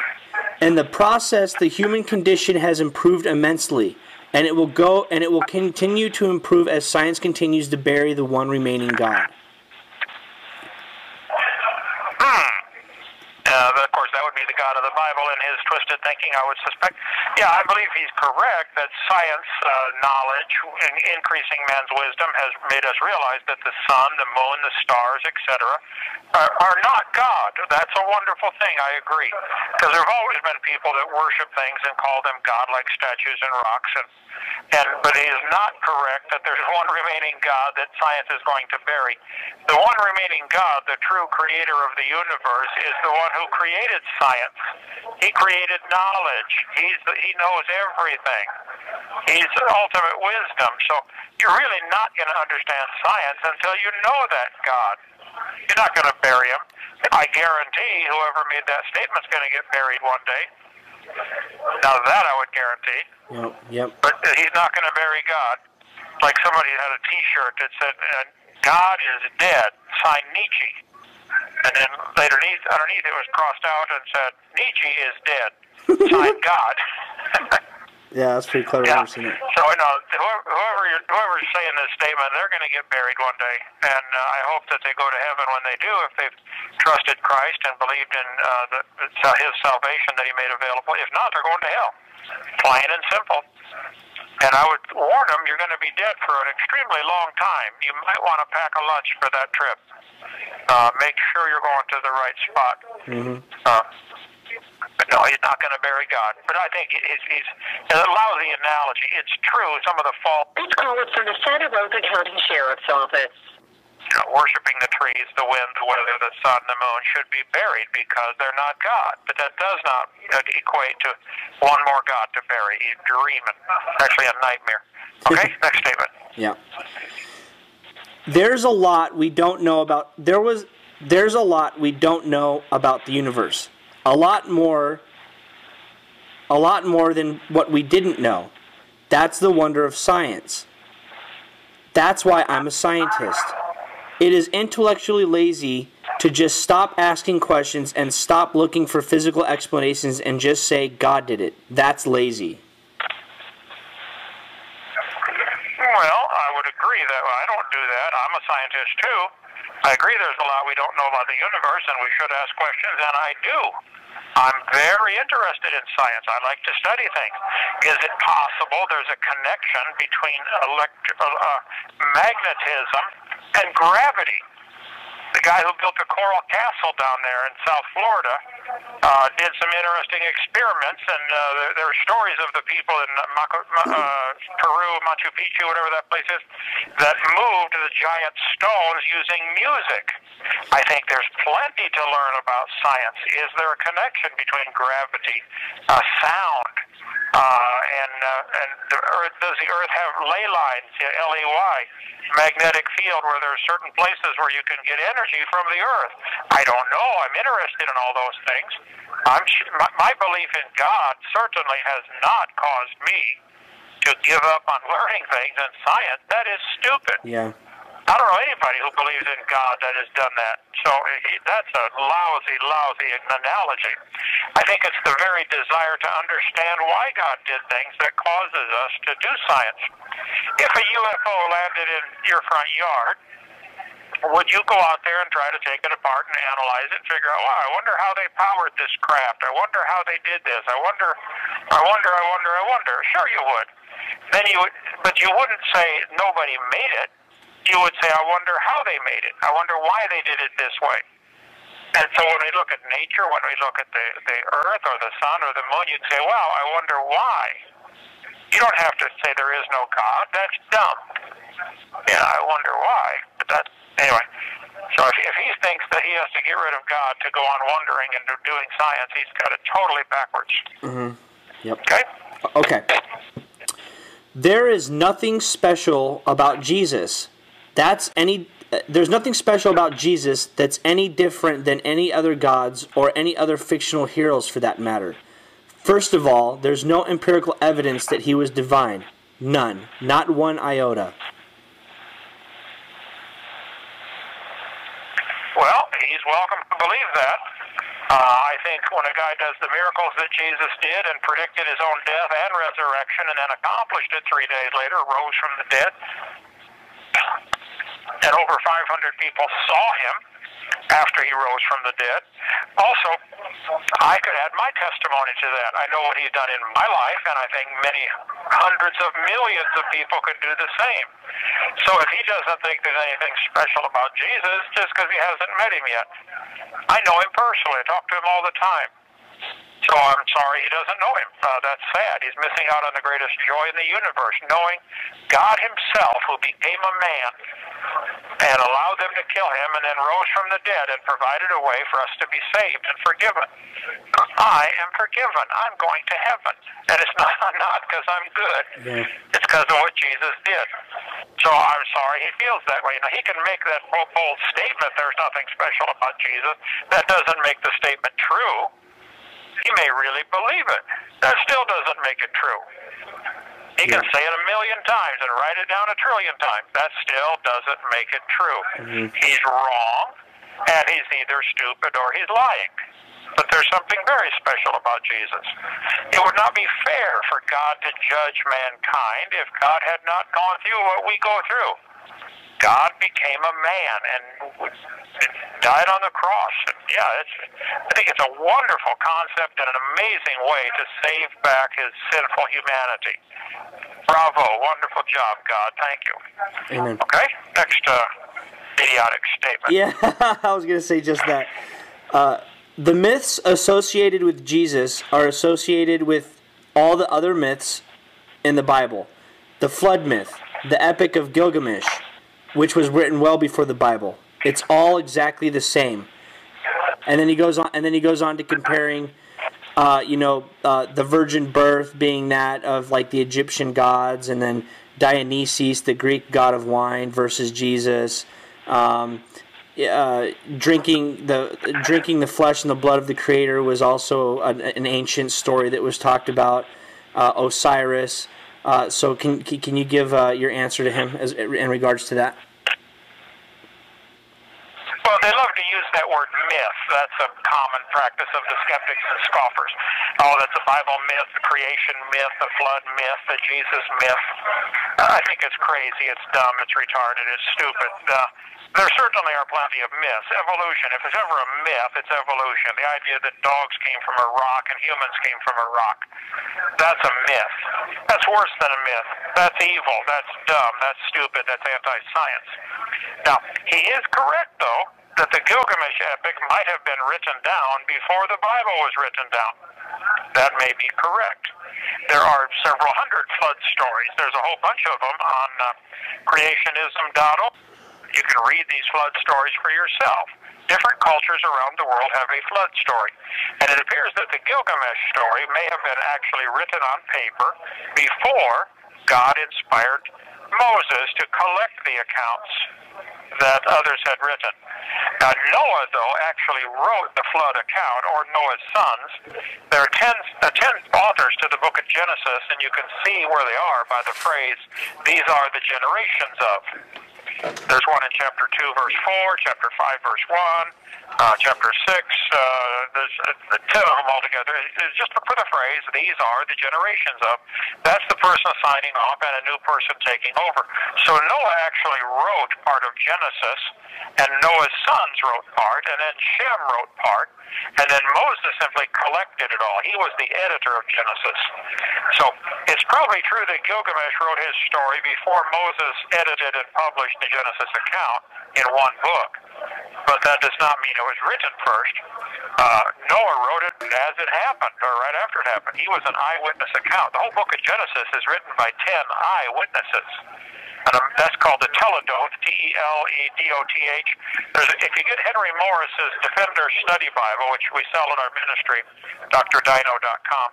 In the process, the human condition has improved immensely, and it will continue to improve as science continues to bury the one remaining God. Of course, that would be the God of the Bible in his twisted thinking, I would suspect. Yeah, I believe he's correct that science, knowledge, and increasing man's wisdom has made us realize that the sun, the moon, the stars, etc., are not God. That's a wonderful thing, I agree. Because there have always been people that worship things and call them God, like statues and rocks. But he is not correct that there's one remaining God that science is going to bury. The one remaining God, the true creator of the universe, is the one who created science. He created knowledge. He knows everything. He's ultimate wisdom. So you're really not going to understand science until you know that God. You're not going to bury him. I guarantee whoever made that statement is going to get buried one day. Now that I would guarantee. Yep. But he's not going to bury God. Like somebody had a T-shirt that said, God is dead, signed Nietzsche. And then underneath it was crossed out and said, Nietzsche is dead, signed God. Yeah, that's pretty clever. Yeah. So, whoever's saying this statement, they're going to get buried one day. And I hope that they go to heaven when they do, if they've trusted Christ and believed in his salvation that he made available. If not, they're going to hell. Plain and simple. And I would warn them, you're going to be dead for an extremely long time. You might want to pack a lunch for that trip. Make sure you're going to the right spot. Mm-hmm. No, he's not going to bury God. But I think he's a lousy analogy. It's true. Some of the fault. This call is from the Santa Rosa County Sheriff's Office. Worshipping the trees, the wind, the weather, the sun, the moon should be buried because they're not God. But that does not equate to one more God to bury. He's dreaming. Actually, a nightmare. Okay, next statement. Yeah. There's a lot we don't know about. There's a lot we don't know about the universe. A lot more than what we didn't know. That's the wonder of science. That's why I'm a scientist. It is intellectually lazy to just stop asking questions and stop looking for physical explanations and just say God did it. That's lazy. Well, I would agree that I don't do that. I'm a scientist too. I agree there's a lot we don't know about the universe and we should ask questions, and I do. I'm very interested in science. I like to study things. Is it possible there's a connection between magnetism and gravity? The guy who built the Coral Castle down there in South Florida did some interesting experiments, and there are stories of the people in Peru, Machu Picchu, whatever that place is, that moved the giant stones using music. I think there's plenty to learn about science. Is there a connection between gravity, sound, and the Earth? Does the Earth have ley lines, L-E-Y, magnetic field, where there are certain places where you can get energy from the Earth? I don't know. I'm interested in all those things. My belief in God certainly has not caused me to give up on learning things in science. That is stupid. Yeah. I don't know anybody who believes in God that has done that. So that's a lousy analogy. I think it's the very desire to understand why God did things that causes us to do science. If a UFO landed in your front yard, would you go out there and try to take it apart and analyze it and figure out, wow, I wonder how they powered this craft. I wonder how they did this. I wonder. Sure you would. Then you would, but you wouldn't say nobody made it. You would say, I wonder how they made it. I wonder why they did it this way. And so when we look at nature, when we look at the Earth or the sun or the moon, you'd say, wow, I wonder why. You don't have to say there is no God. That's dumb. Yeah, I wonder why. But that's, anyway. So if he thinks that he has to get rid of God to go on wondering and doing science, he's got it totally backwards. Mm-hmm. Yep. Okay? Okay. There is nothing special about Jesus. There's nothing special about Jesus that's any different than any other gods or any other fictional heroes for that matter. First of all, there's no empirical evidence that he was divine. None. Not one iota. Well, he's welcome to believe that. I think when a guy does the miracles that Jesus did and predicted his own death and resurrection and then accomplished it 3 days later, rose from the dead, and over 500 people saw him after he rose from the dead. Also, I could add my testimony to that. I know what he's done in my life, and I think many hundreds of millions of people could do the same. So if he doesn't think there's anything special about Jesus, just because he hasn't met him yet. I know him personally. I talk to him all the time. So I'm sorry he doesn't know him. That's sad. He's missing out on the greatest joy in the universe, knowing God himself, who became a man and allowed them to kill him and then rose from the dead and provided a way for us to be saved and forgiven. I am forgiven. I'm going to heaven. And it's not because I'm good. Yeah. It's because of what Jesus did. So I'm sorry he feels that way. Now, he can make that bold statement, there's nothing special about Jesus. That doesn't make the statement true. He may really believe it. That still doesn't make it true. He can say it 1,000,000 times and write it down 1,000,000,000,000 times. That still doesn't make it true. Mm-hmm. He's wrong, and he's either stupid or he's lying. But there's something very special about Jesus. It would not be fair for God to judge mankind if God had not gone through what we go through. God became a man and died on the cross. And I think it's a wonderful concept and an amazing way to save back his sinful humanity. Bravo. Wonderful job, God. Thank you. Amen. Okay? Next idiotic statement. Yeah, I was going to say just that. The myths associated with Jesus are associated with all the other myths in the Bible. The flood myth, the Epic of Gilgamesh, which was written well before the Bible. It's all exactly the same. And then he goes on. And then he goes on to comparing, the virgin birth being that of like the Egyptian gods, and then Dionysus, the Greek god of wine, versus Jesus. Drinking the flesh and the blood of the Creator was also an ancient story that was talked about. Osiris. So can you give your answer to him in regards to that? Well, they love to use that word myth. That's a common practice of the skeptics and scoffers. Oh, that's a Bible myth, the creation myth, the flood myth, the Jesus myth. I think it's crazy, it's dumb, it's retarded, it's stupid. There certainly are plenty of myths. Evolution, if there's ever a myth, it's evolution. The idea that dogs came from a rock and humans came from a rock. That's a myth. That's worse than a myth. That's evil, that's dumb, that's stupid, that's anti-science. Now, he is correct, though, that the Gilgamesh epic might have been written down before the Bible was written down. That may be correct. There are several hundred flood stories. There's a whole bunch of them on creationism.org. You can read these flood stories for yourself. Different cultures around the world have a flood story. And it appears that the Gilgamesh story may have been actually written on paper before God inspired Moses to collect the accounts that others had written. Now, Noah, though, actually wrote the flood account, or Noah's sons. There are 10 authors to the book of Genesis, and you can see where they are by the phrase, these are the generations of. There's one in chapter 2, verse 4, chapter 5, verse 1, chapter 6. There's 10 of them altogether. It's just for the phrase, these are the generations of. That's the person signing off and a new person taking over. So Noah actually wrote part of Genesis, and Noah's sons wrote part, and then Shem wrote part, and then Moses simply collected it all. He was the editor of Genesis. So it's probably true that Gilgamesh wrote his story before Moses edited and published the Genesis account in one book. But that does not mean it was written first. Noah wrote it as it happened, or right after it happened. He was an eyewitness account. The whole book of Genesis is written by 10 eyewitnesses. And that's called the Teledoth, T-E-L-E-D-O-T-H. If you get Henry Morris's Defender Study Bible, which we sell at our ministry, drdino.com,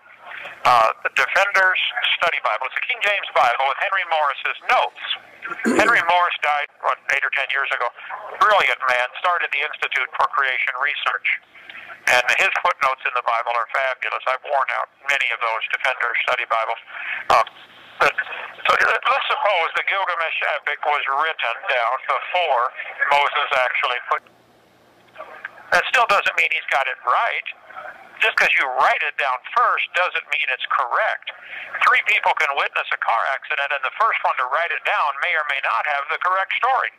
the Defender's Study Bible. It's a King James Bible with Henry Morris's notes. Henry Morris died, 8 or 10 years ago. Brilliant man, started the Institute for Creation Research. And his footnotes in the Bible are fabulous. I've worn out many of those Defender Study Bibles. So let's suppose the Gilgamesh epic was written down before Moses actually put. That still doesn't mean he's got it right. Just because you write it down first doesn't mean it's correct. 3 people can witness a car accident, and the first one to write it down may or may not have the correct story.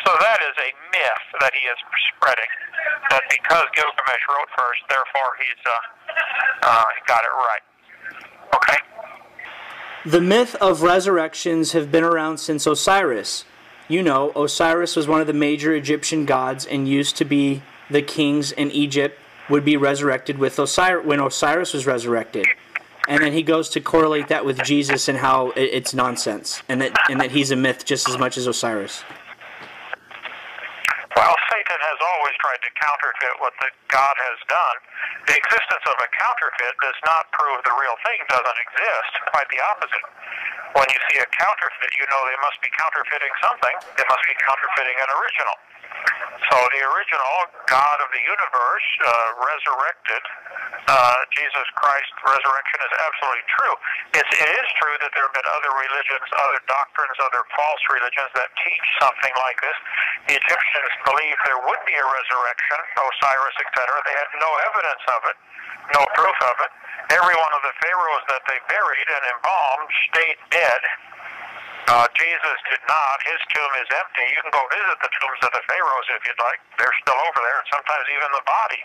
So that is a myth that he is spreading, that because Gilgamesh wrote first, therefore he's got it right. Okay? The myth of resurrections have been around since Osiris. You know, Osiris was one of the major Egyptian gods and used to be the kings in Egypt would be resurrected with Osiris when Osiris was resurrected. And then he goes to correlate that with Jesus and how it's nonsense, and that he's a myth just as much as Osiris. Well, Satan has always tried to counterfeit what God has done. The existence of a counterfeit does not prove the real thing doesn't exist. Quite the opposite. When you see a counterfeit, you know they must be counterfeiting something. They must be counterfeiting an original. So the original God of the universe resurrected. Jesus Christ's resurrection is absolutely true. It is true that there have been other religions, other doctrines, other false religions that teach something like this. The Egyptians believed there would be a resurrection, Osiris, etc. They had no evidence of it, no proof of it. Every one of the pharaohs that they buried and embalmed stayed dead. Jesus did not. His tomb is empty. You can go visit the tombs of the pharaohs if you'd like. They're still over there, and sometimes even the body,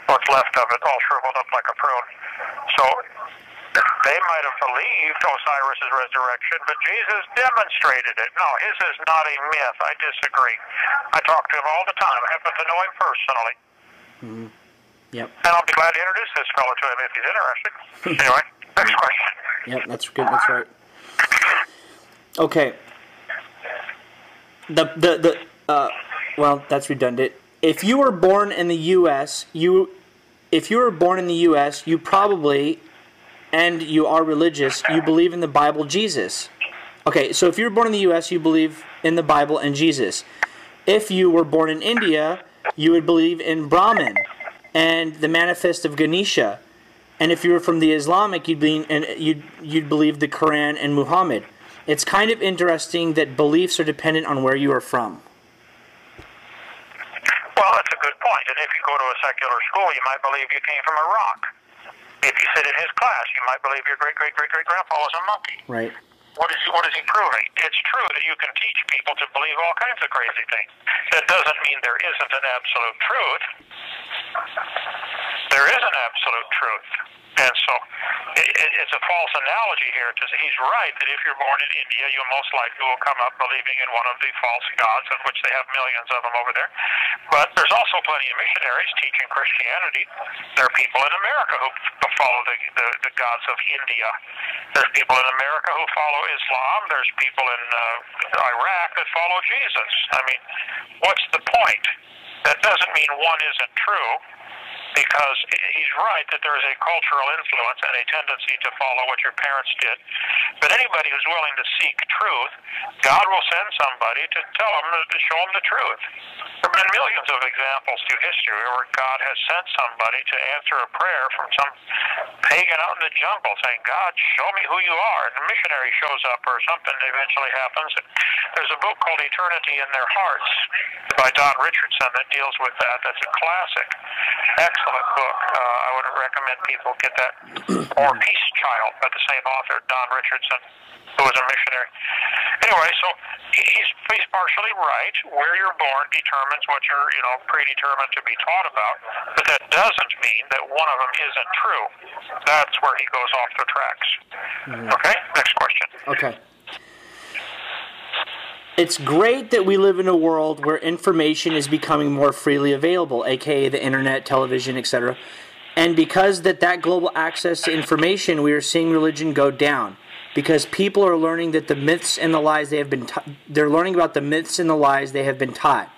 what's left of it, all shriveled up like a prune. So they might have believed Osiris' resurrection, but Jesus demonstrated it. No, his is not a myth. I disagree. I talk to him all the time. I happen to know him personally. Mm-hmm. Yep. And I'll be glad to introduce this fellow to him if he's interested. Anyway, next question. Yep, that's good. That's right. Okay. Well, that's redundant. If you were born in the U.S., you probably, and you are religious, you believe in the Bible, Jesus. Okay, so if you were born in the U.S., you believe in the Bible and Jesus. If you were born in India, you would believe in Brahman and the Manifest of Ganesha. And if you were from the Islamic, you'd believe the Quran and Muhammad. It's kind of interesting that beliefs are dependent on where you are from. Well, that's a good point. And if you go to a secular school, you might believe you came from Iraq. If you sit in his class, you might believe your great-great-great-great-grandpa was a monkey. Right. What is he proving? It's true that you can teach people to believe all kinds of crazy things. That doesn't mean there isn't an absolute truth. There is an absolute truth. And so it's a false analogy here. He's right that if you're born in India, you most likely will come up believing in one of the false gods, of which they have millions of them over there. But there's also plenty of missionaries teaching Christianity. There are people in America who follow the gods of India. There's people in America who follow Islam. There's people in Iraq that follow Jesus. I mean, what's the point? That doesn't mean one isn't true, because he's right that there is a cultural influence and a tendency to follow what your parents did. But anybody who's willing to seek truth, God will send somebody to tell them, to show them the truth. There have been millions of examples through history where God has sent somebody to answer a prayer from some pagan out in the jungle saying, God, show me who you are. And a missionary shows up or something eventually happens. And there's a book called Eternity in Their Hearts by Don Richardson that deals with that. That's a classic. Excellent book. I would recommend people get that. Or Peace Child by the same author, Don Richardson, who was a missionary. Anyway, so he's partially right. Where you're born determines what you're, predetermined to be taught about. But that doesn't mean that one of them isn't true. That's where he goes off the tracks. Okay? Next question. Okay. It's great that we live in a world where information is becoming more freely available, aka the internet, television, etc. And because that global access to information, we are seeing religion go down. Because people are learning that the myths and the lies they have been they're learning about the myths and the lies they have been taught.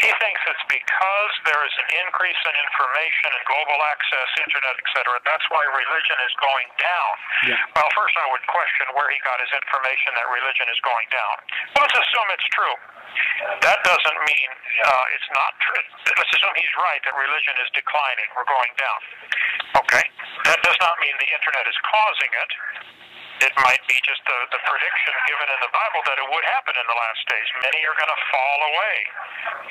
He thinks it's because there is an increase in information and global access, internet, etc. That's why religion is going down. Yeah. Well, first I would question where he got his information that religion is going down. Well, let's assume it's true. That doesn't mean it's not true. Let's assume he's right that religion is declining or going down. Okay? That does not mean the internet is causing it. It might be just the prediction given in the Bible that it would happen in the last days. Many are going to fall away.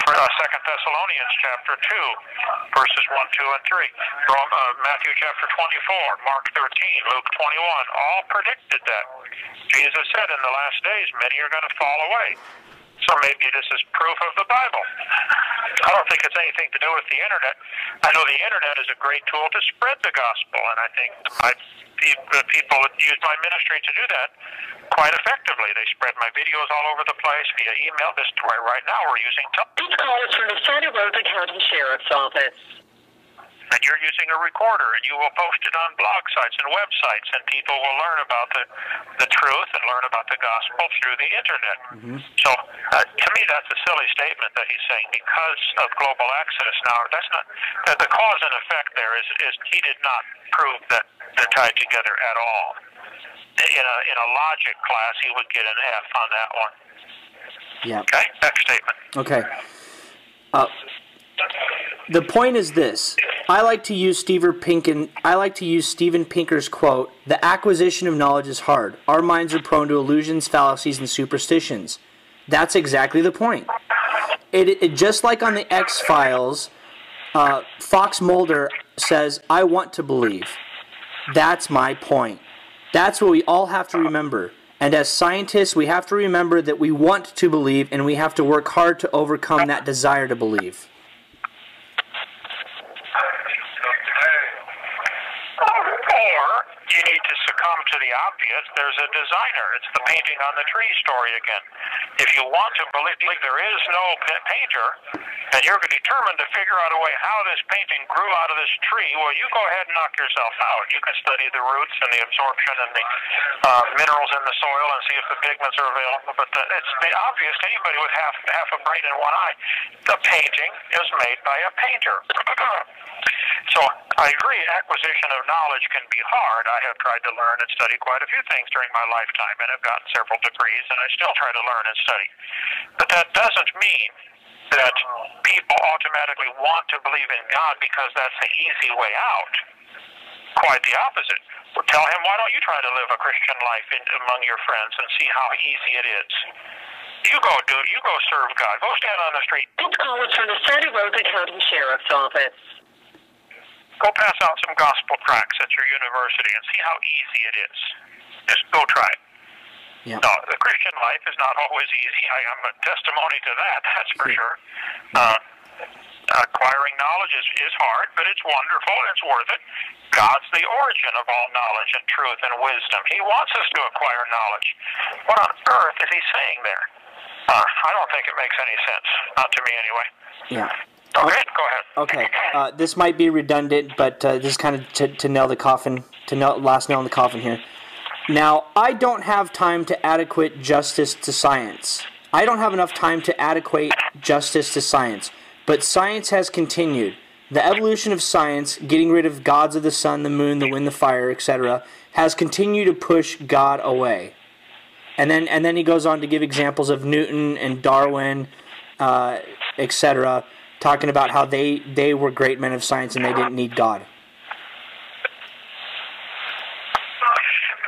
For 2 Thessalonians chapter 2, verses 1, 2, and 3. From Matthew chapter 24, Mark 13, Luke 21, all predicted that. Jesus said in the last days, many are going to fall away. So maybe this is proof of the Bible. I don't think it's anything to do with the internet. I know the internet is a great tool to spread the gospel, and I think the people that use my ministry to do that quite effectively. They spread my videos all over the place via email. This right now we're using. This call is from the Santa Rosa County Sheriff's Office. And you're using a recorder, and you will post it on blog sites and websites, and people will learn about the truth and learn about the gospel through the internet. Mm-hmm. So, to me, that's a silly statement that he's saying because of global access. Now, that's not that the cause and effect there is he did not prove that they're tied together at all. In a logic class, he would get an F on that one. Yeah. Okay. Next statement. Okay. The point is this. I like to use Steven Pinker's quote, "The acquisition of knowledge is hard. Our minds are prone to illusions, fallacies, and superstitions." That's exactly the point. It just like on the X-Files, Fox Mulder says, "I want to believe." That's my point. That's what we all have to remember. And as scientists, we have to remember that we want to believe, and we have to work hard to overcome that desire to believe. Or you need to succumb to the obvious there's a designer. It's the painting on the tree story again. If you want to believe there is no painter, and you're determined to figure out a way how this painting grew out of this tree, well, you go ahead and knock yourself out. You can study the roots and the absorption and the minerals in the soil and see if the pigments are available. But it's obvious to anybody with half a brain and one eye. The painting is made by a painter. So I agree, acquisition of knowledge can be hard. I have tried to learn and study quite a few things during my lifetime and have gotten several degrees, and I still try to learn and study. But that doesn't mean that people automatically want to believe in God because that's the easy way out. Quite the opposite. Well, tell him, why don't you try to live a Christian life among your friends and see how easy it is? You go serve God. Go stand on the street. This call is from the Santa Rosa County Sheriff's Office. Go pass out some gospel tracts at your university and see how easy it is. Just go try it. Yeah. No, the Christian life is not always easy. I am a testimony to that, that's for sure. Acquiring knowledge is hard, but it's wonderful, it's worth it. God's the origin of all knowledge and truth and wisdom. He wants us to acquire knowledge. What on earth is he saying there? I don't think it makes any sense. Not to me, anyway. Yeah. Okay, go ahead. Okay. This might be redundant, but this is kind of to nail the coffin, last nail in the coffin here. Now, I don't have time to adequate justice to science. I don't have enough time to adequate justice to science. But science has continued. The evolution of science, getting rid of gods of the sun, the moon, the wind, the fire, etc., has continued to push God away. And then he goes on to give examples of Newton and Darwin, etc., talking about how they were great men of science and they didn't need God.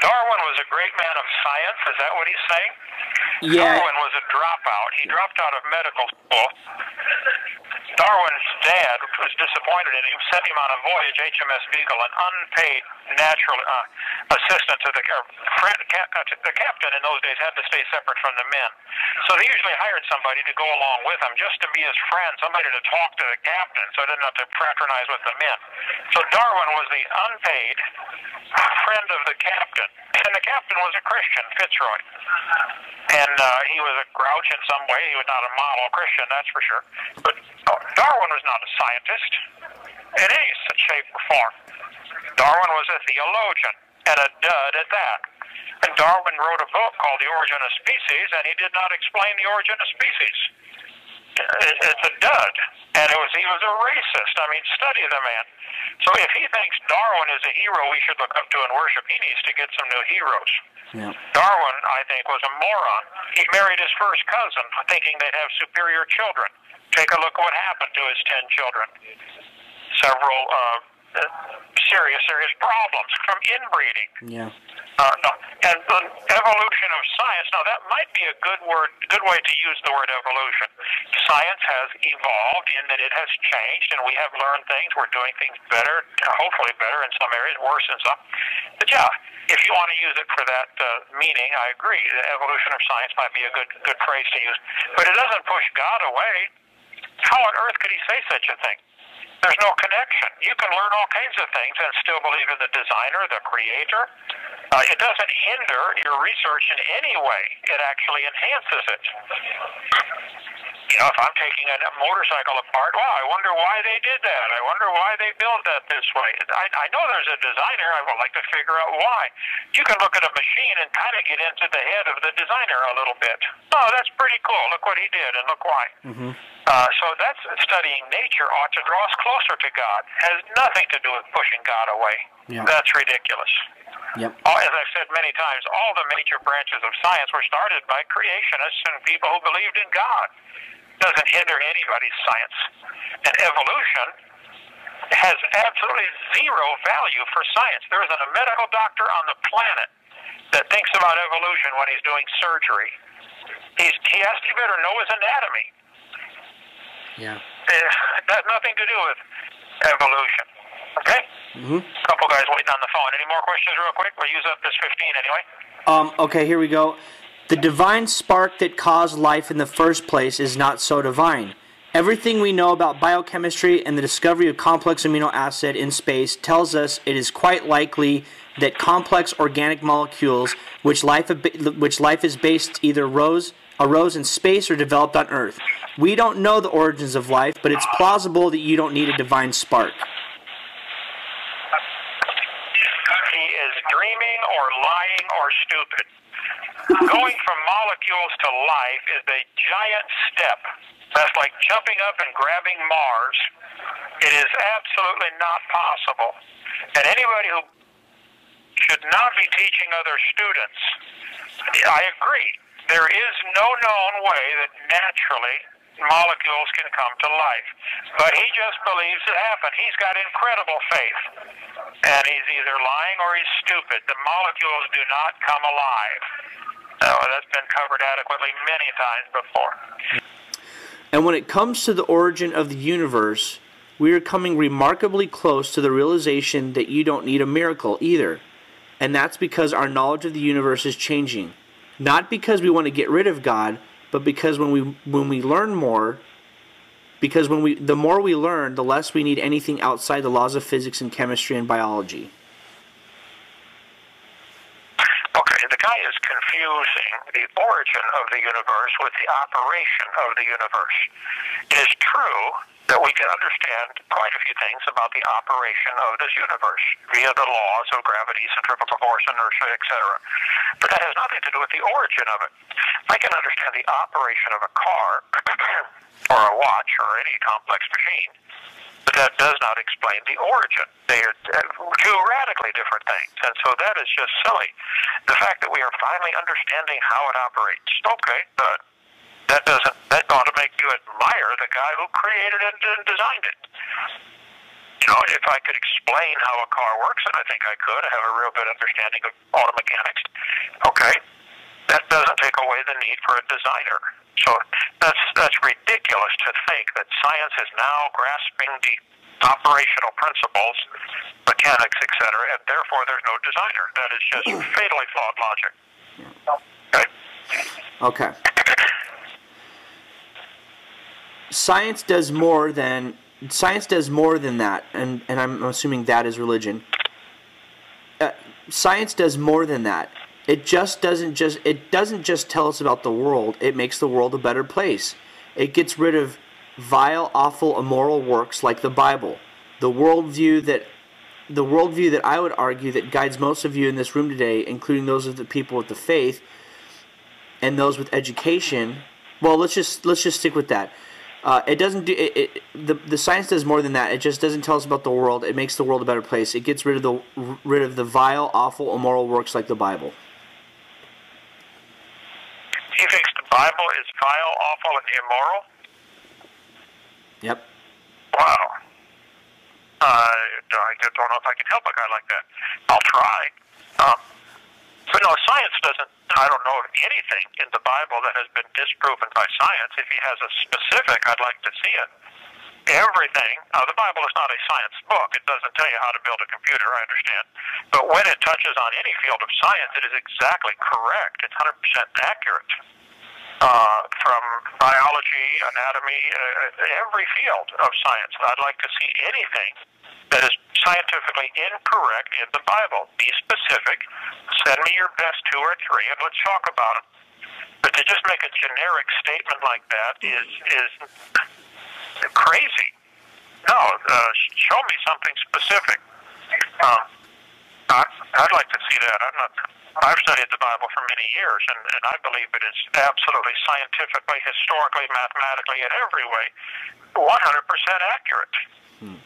Darwin was a great man of science. Is that what he's saying? Yeah. Darwin was a dropout. He dropped out of medical school. Darwin's dad was disappointed in him, sent him on a voyage, HMS Beagle, an unpaid natural assistant to the captain in those days had to stay separate from the men. So they usually hired somebody to go along with him just to be his friend, somebody to talk to the captain so he didn't have to fraternize with the men. So Darwin was the unpaid friend of the captain. And the captain was a Christian, Fitzroy. And he was a grouch in some way. He was not a model Christian, that's for sure. But Darwin was not a scientist in any shape or form. Darwin was a theologian, and a dud at that. And Darwin wrote a book called The Origin of Species, and he did not explain the origin of species. It's a dud. And he was a racist. I mean, study the man. So if he thinks Darwin is a hero we should look up to and worship, he needs to get some new heroes. Yeah. Darwin, I think, was a moron. He married his first cousin, thinking they'd have superior children. Take a look at what happened to his 10 children. Several serious problems from inbreeding. Yeah. No. And the evolution of science, now that might be a good way to use the word evolution. Science has evolved in that it has changed, and we have learned things. We're doing things better, hopefully better in some areas, worse in some. But yeah, if you want to use it for that meaning, I agree. The evolution of science might be a good phrase to use. But it doesn't push God away. How on earth could he say such a thing? There's no connection. You can learn all kinds of things and still believe in the designer, the creator. It doesn't hinder your research in any way. It actually enhances it. You know, if I'm taking a motorcycle apart, wow, I wonder why they did that. I wonder why they built that this way. I know there's a designer. I would like to figure out why. You can look at a machine and kind of get into the head of the designer a little bit. Oh, that's pretty cool. Look what he did and look why. Mm-hmm. So that's studying nature ought to draw us closer to God. Has nothing to do with pushing God away. Yep. That's ridiculous. Yep. As I've said many times, all the major branches of science were started by creationists and people who believed in God. Doesn't hinder anybody's science. And evolution has absolutely zero value for science. There isn't a medical doctor on the planet that thinks about evolution when he's doing surgery. He has to better know his anatomy. Yeah. It has nothing to do with evolution. Okay? Mm-hmm. A couple guys waiting on the phone. Any more questions real quick? We'll use up this 15 anyway. Okay, here we go. The divine spark that caused life in the first place is not so divine. Everything we know about biochemistry and the discovery of complex amino acid in space tells us it is quite likely that complex organic molecules which life is based either arose in space or developed on Earth. We don't know the origins of life, but it's plausible that you don't need a divine spark. He is dreaming or lying or stupid. Going from molecules to life is a giant step. That's like jumping up and grabbing Mars. It is absolutely not possible. And anybody who should not be teaching other students, I agree. There is no known way that naturally molecules can come to life. But he just believes it happened. He's got incredible faith. And he's either lying or he's stupid. The molecules do not come alive. That's been covered adequately many times before. And when it comes to the origin of the universe, we are coming remarkably close to the realization that you don't need a miracle either. And that's because our knowledge of the universe is changing. Not because we want to get rid of God, but because when we learn more, the more we learn, the less we need anything outside the laws of physics and chemistry and biology. Okay, the guy is confusing the origin of the universe with the operation of the universe. It is true that we can understand quite a few things about the operation of this universe via the laws of gravity, centrifugal force, inertia, etc. But that has nothing to do with the origin of it. I can understand the operation of a car or a watch or any complex machine, but that does not explain the origin. They are two radically different things, and so that is just silly. The fact that we are finally understanding how it operates, okay, but that ought to make you admire the guy who created it and designed it. You know, if I could explain how a car works, and I think I could, I have a real good understanding of auto mechanics, okay, that doesn't take away the need for a designer. So that's ridiculous to think that science is now grasping the operational principles, mechanics, etc., and therefore there's no designer. That is just fatally flawed logic. Okay? Okay. Science does more than that, and I'm assuming that is religion. Science does more than that. It doesn't just tell us about the world. It makes the world a better place. It gets rid of vile, awful, immoral works like the Bible. The worldview that I would argue that guides most of you in this room today, including those of the people with the faith and those with education. Well, let's just stick with that. It doesn't do the science does more than that. It just doesn't tell us about the world. It makes the world a better place. It gets rid of the vile, awful, immoral works like the Bible. He thinks the Bible is vile, awful, and immoral? Yep. Wow. I don't know if I can help a guy like that. I'll try. But no, science doesn't, I don't know of anything in the Bible that has been disproven by science. If he has a specific, I'd like to see it. Everything, the Bible is not a science book. It doesn't tell you how to build a computer, I understand. But when it touches on any field of science, it is exactly correct. It's 100% accurate. From biology, anatomy, every field of science. I'd like to see anything that is scientifically incorrect in the Bible. Be specific. Send me your best 2 or 3, and let's talk about it. But to just make a generic statement like that is crazy. No, show me something specific. I'd like to see that. I've studied the Bible for many years, and I believe it is absolutely scientifically, historically, mathematically, in every way, 100% accurate.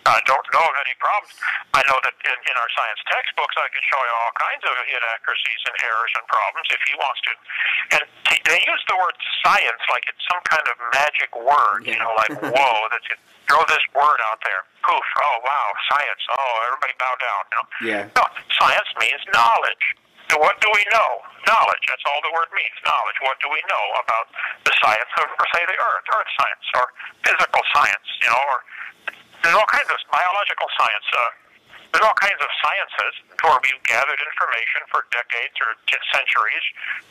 I don't know of any problems. I know that in our science textbooks, I can show you all kinds of inaccuracies and errors and problems if he wants to. And they use the word science like it's some kind of magic word, you know, like, whoa, that's it. Throw this word out there. Poof. Oh, wow, science. Oh, everybody bow down, you know? Yeah. No, science means knowledge. So what do we know? Knowledge. That's all the word means, knowledge. What do we know about the science of, say, the earth science, or physical science, you know, or there's all kinds of biological science. There's all kinds of sciences where we've gathered information for decades or centuries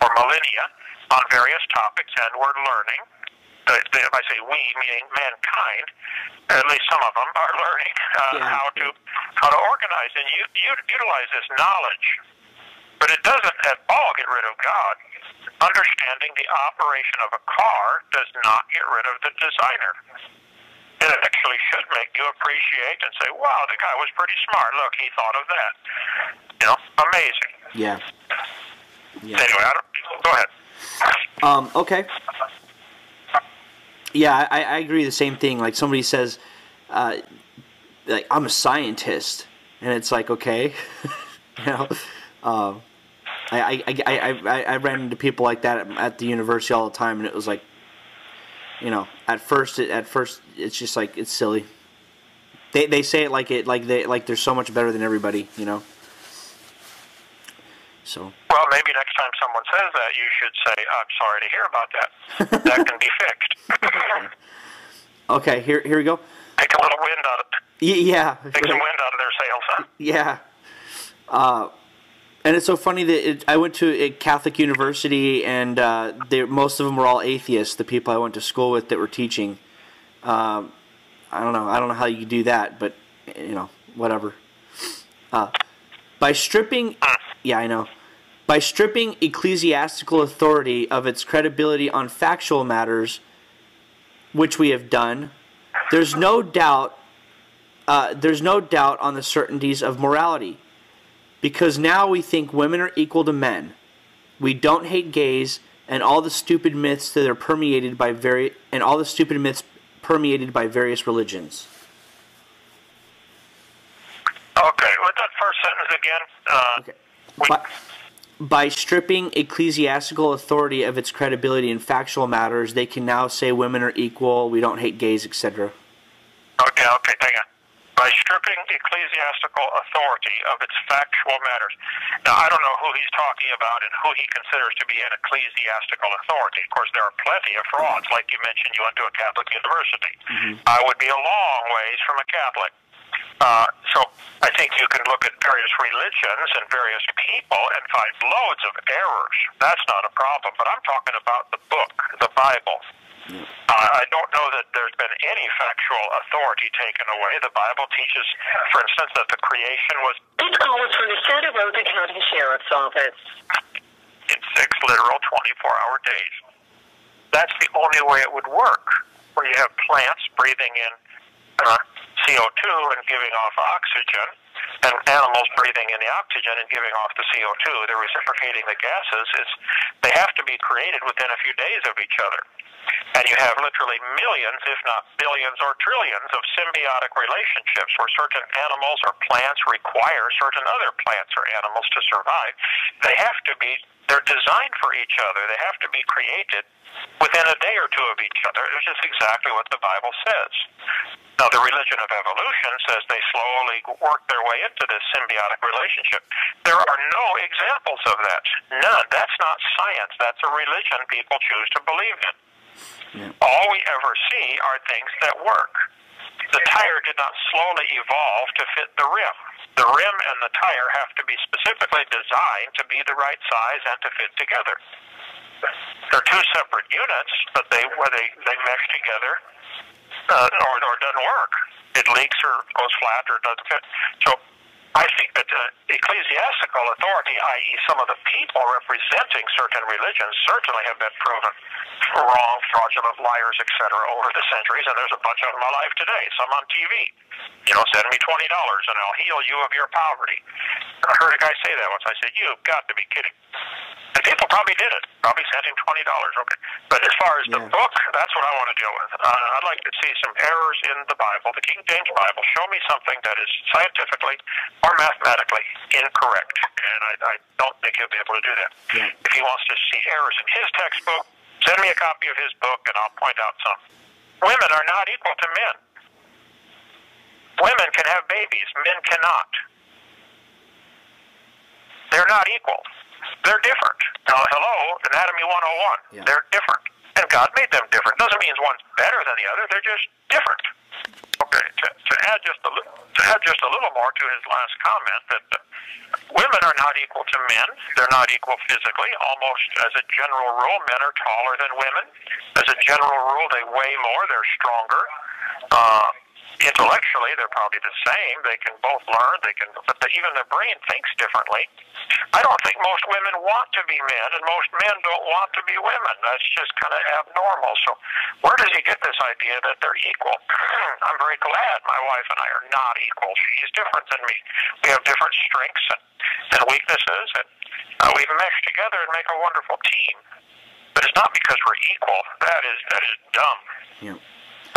or millennia on various topics, and we're learning. if I say we, meaning mankind, at least some of them are learning how to organize and utilize this knowledge. But it doesn't at all get rid of God. Understanding the operation of a car does not get rid of the designer. It actually should make you appreciate and say, wow, the guy was pretty smart. Look, he thought of that. Amazing. Yeah. Anyway, go ahead. Okay. Yeah, I agree the same thing. Like somebody says, like I'm a scientist, and it's like, okay, I ran into people like that at the university all the time, and it was like, at first it's just like it's silly. They say it like they're so much better than everybody, So. Well, maybe next time someone says that, you should say, "I'm sorry to hear about that. That can be fixed." Okay, here we go. Take a little wind out of it. Yeah. Take some wind out of their sails. Huh? Yeah. And it's so funny that I went to a Catholic university, and most of them were all atheists. The people I went to school with that were teaching. I don't know how you do that, but whatever. By stripping ecclesiastical authority of its credibility on factual matters, which we have done, there's no doubt on the certainties of morality. Because now we think women are equal to men. We don't hate gays, and all the stupid myths that are permeated by various religions. Okay, with that first sentence again. By stripping ecclesiastical authority of its credibility in factual matters, they can now say women are equal, we don't hate gays, etc. Okay, hang on. By stripping ecclesiastical authority of its factual matters. Now, I don't know who he's talking about and who he considers to be an ecclesiastical authority. Of course, there are plenty of frauds. Like you mentioned, you went to a Catholic university. Mm-hmm. I would be a long ways from a Catholic. So I think you can look at various religions and various people and find loads of errors. That's not a problem. But I'm talking about the book, the Bible. I don't know that there's been any factual authority taken away. The Bible teaches, for instance, that the creation was... This call is from the Santa Rosa County Sheriff's Office. In 6 literal 24-hour days. That's the only way it would work, where you have plants breathing in CO2 and giving off oxygen, and animals breathing in the oxygen and giving off the CO2. They're reciprocating the gases. They have to be created within a few days of each other. And you have literally millions, if not billions or trillions, of symbiotic relationships where certain animals or plants require certain other plants or animals to survive. They're designed for each other. They have to be created within a day or two of each other, which is exactly what the Bible says. Now, the religion of evolution says they slowly work their way into this symbiotic relationship. There are no examples of that. None. That's not science. That's a religion people choose to believe in. Yeah. All we ever see are things that work. The tire did not slowly evolve to fit the rim. The rim and the tire have to be specifically designed to be the right size and to fit together. They're two separate units, but where they mesh together or doesn't work. It leaks or goes flat or doesn't fit. So I think that ecclesiastical authority, i.e. some of the people representing certain religions, certainly have been proven wrong, fraudulent, liars, etc. over the centuries, and there's a bunch of them alive today, some on TV. Send me $20 and I'll heal you of your poverty. And I heard a guy say that once. I said, you've got to be kidding. And people probably did it. Probably sent him $20. Okay. But as far as the book, that's what I want to deal with. I'd like to see some errors in the Bible, the King James Bible. Show me something that is scientifically or mathematically incorrect. And I don't think he'll be able to do that. Yeah. If he wants to see errors in his textbook, send me a copy of his book and I'll point out some. Women are not equal to men. Women can have babies. Men cannot. They're not equal. They're different. Now, hello, Anatomy 101. Yeah. They're different. And God made them different. Doesn't mean one's better than the other. They're just different. Okay. to add just a little more to his last comment, that women are not equal to men. They're not equal physically. Almost as a general rule, men are taller than women. As a general rule, they weigh more. They're stronger. Intellectually, they're probably the same. They can both learn. But even their brain thinks differently. I don't think most women want to be men, and most men don't want to be women. That's just kind of abnormal. So where does he get this idea that they're equal? I'm very glad my wife and I are not equal. She's different than me. We have different strengths and weaknesses, and we mesh together and make a wonderful team. But it's not because we're equal. That is dumb. Yeah.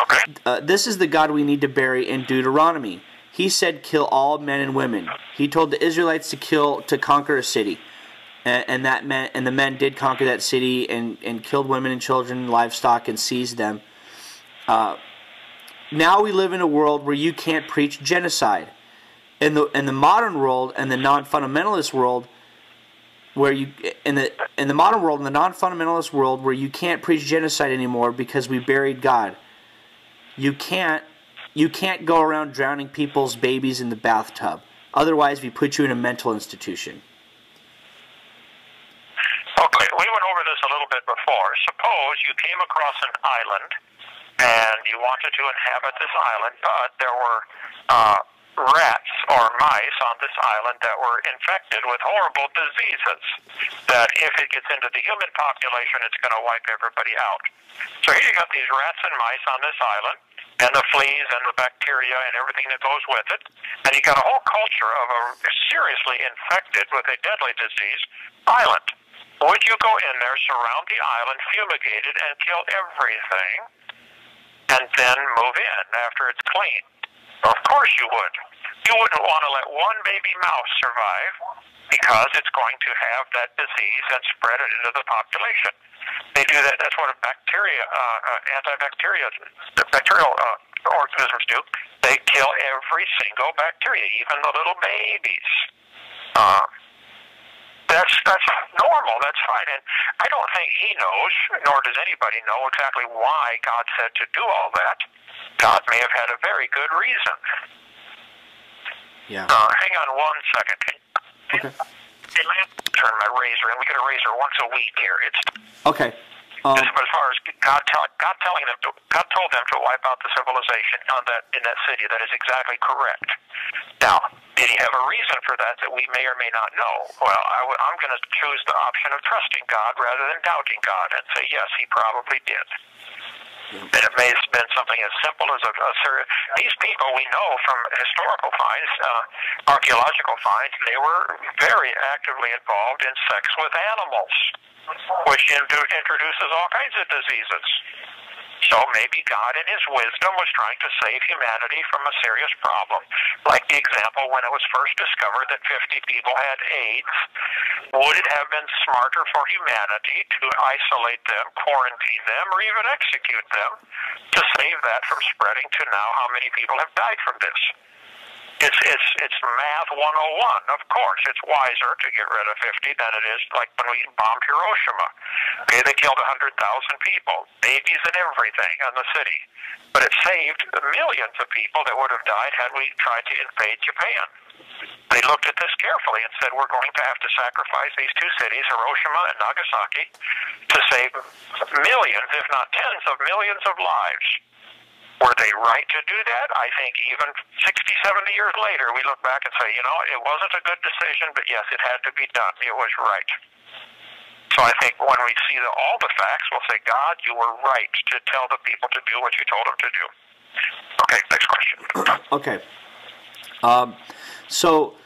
Okay. This is the God we need to bury in Deuteronomy. He said, "Kill all men and women." He told the Israelites to conquer a city, and the men did conquer that city and killed women and children, livestock, and seized them. Now we live in a world where you can't preach genocide. In the modern world and the non-fundamentalist world, where you in the modern world and the non-fundamentalist world where you can't preach genocide anymore because we buried God. You can't go around drowning people's babies in the bathtub. Otherwise, we put you in a mental institution. Okay, we went over this a little bit before. Suppose you came across an island and you wanted to inhabit this island, but there were rats or mice on this island that were infected with horrible diseases that if it gets into the human population, it's going to wipe everybody out. So here you got these rats and mice on this island, and the fleas and the bacteria and everything that goes with it, and you got a whole culture of a seriously infected with a deadly disease island. Would you go in there, surround the island, fumigate it, and kill everything, and then move in after it's clean? Of course you would. You wouldn't want to let one baby mouse survive because it's going to have that disease and spread it into the population. They do that. That's what the bacterial organisms do. They kill every single bacteria, even the little babies. That's normal. That's fine. And I don't think he knows, nor does anybody know exactly why God said to do all that. God may have had a very good reason. Yeah. Hang on one second. Okay. Hey, Lance, turn my razor in. We get a razor once a week here. It's okay. But as far as God told them to wipe out the civilization in that city. That is exactly correct. Now, did he have a reason for that we may or may not know? Well, I'm going to choose the option of trusting God rather than doubting God and say, yes, he probably did. And it may have been something as simple as these people we know from historical finds, archaeological finds, they were very actively involved in sex with animals, which introduces all kinds of diseases. So maybe God in his wisdom was trying to save humanity from a serious problem. Like the example when it was first discovered that 50 people had AIDS. Would it have been smarter for humanity to isolate them, quarantine them, or even execute them to save that from spreading to now how many people have died from this? It's math 101, of course. It's wiser to get rid of 50 than it is like when we bombed Hiroshima. Okay, they killed 100,000 people, babies and everything in the city. But it saved millions of people that would have died had we tried to invade Japan. They looked at this carefully and said, we're going to have to sacrifice these two cities, Hiroshima and Nagasaki, to save millions, if not tens of millions of lives. Were they right to do that? I think even 60, 70 years later, we look back and say, it wasn't a good decision, but yes, it had to be done. It was right. So I think when we see all the facts, we'll say, God, you were right to tell the people to do what you told them to do. Okay, next question. Okay. So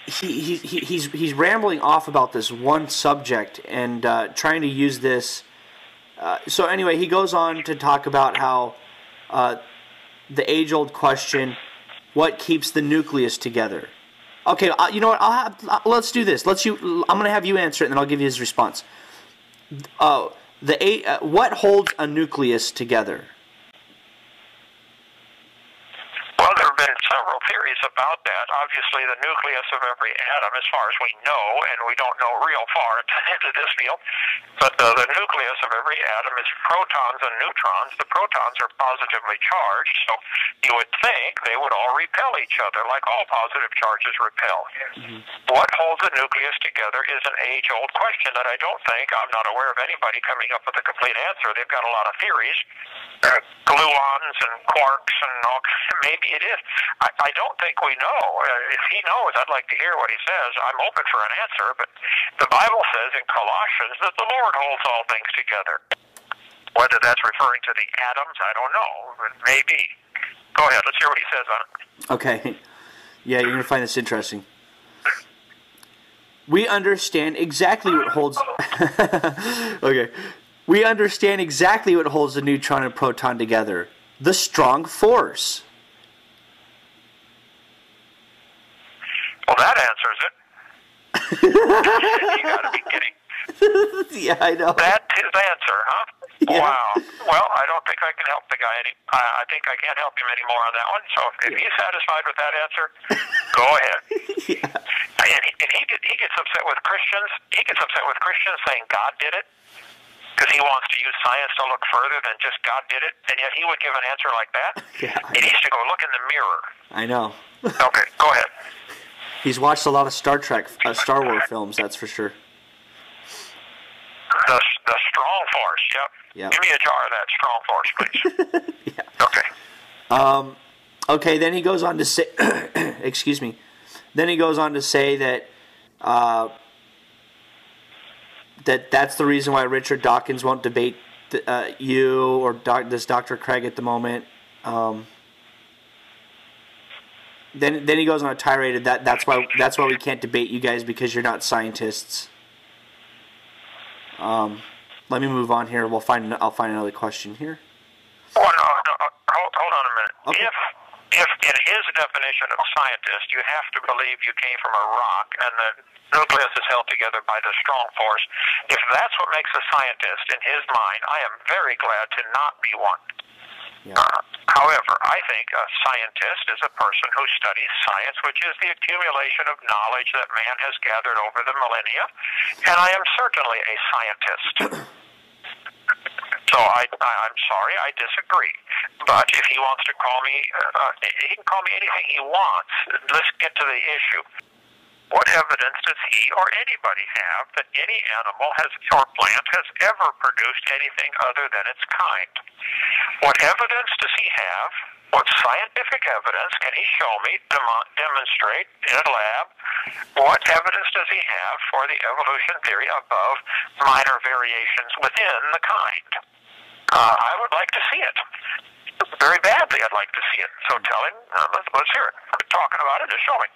he's rambling off about this one subject and trying to use this. So anyway, he goes on to talk about how the age-old question, what keeps the nucleus together? Okay, you know what? Let's do this. I'm going to have you answer it, and then I'll give you his response. What holds a nucleus together? Well, there have been several theories about that. obviously the nucleus of every atom, as far as we know, and we don't know real far into this field, but the nucleus of every atom is protons and neutrons. The protons are positively charged, so you would think they would all repel each other, like all positive charges repel. What holds the nucleus together is an age-old question that I'm not aware of anybody coming up with a complete answer. They've got a lot of theories, gluons and quarks and all. Maybe it is. I don't think we know. If he knows, I'd like to hear what he says. I'm open for an answer, but the Bible says in Colossians that the Lord holds all things together. Whether that's referring to the atoms, I don't know. Maybe. Go ahead. Let's hear what he says on it. Okay. Yeah, you're going to find this interesting. We understand exactly what holds... Okay. We understand exactly what holds the neutron and proton together. The strong force. Well, that answers it. You got to be kidding. Yeah, I know. That's his answer, huh? Yeah. Wow. Well, I don't think I can help the guy any. I think I can't help him anymore on that one. So if he's satisfied with that answer, go ahead. Yeah. And he gets upset with Christians. He gets upset with Christians saying God did it, because he wants to use science to look further than just God did it, and yet he would give an answer like that? Yeah. He needs to go look in the mirror. I know. Okay, go ahead. He's watched a lot of Star Wars films, that's for sure. The strong force, yep. Give me a jar of that strong force, please. Yeah. Okay. Okay, then he goes on to say, excuse me, then he goes on to say that that's the reason why Richard Dawkins won't debate you or this Dr. Craig at the moment. Then he goes on a tirade that's why we can't debate you guys, because you're not scientists. Let me move on here. I'll find another question here. Oh, no. Hold on a minute. Okay. If in his definition of scientist, you have to believe you came from a rock and the nucleus is held together by the strong force, if that's what makes a scientist in his mind, I am very glad to not be one. Yeah. However, I think a scientist is a person who studies science, which is the accumulation of knowledge that man has gathered over the millennia, and I am certainly a scientist. So I'm sorry, I disagree. But if he wants to call me, he can call me anything he wants. Let's get to the issue. What evidence does he or anybody have that any animal or plant has ever produced anything other than its kind? What evidence does he have? What scientific evidence can he show me, demonstrate in a lab? What evidence does he have for the evolution theory above minor variations within the kind? I would like to see it. Very badly, I'd like to see it. So tell him, let's hear it. Quit talking about it, just show me.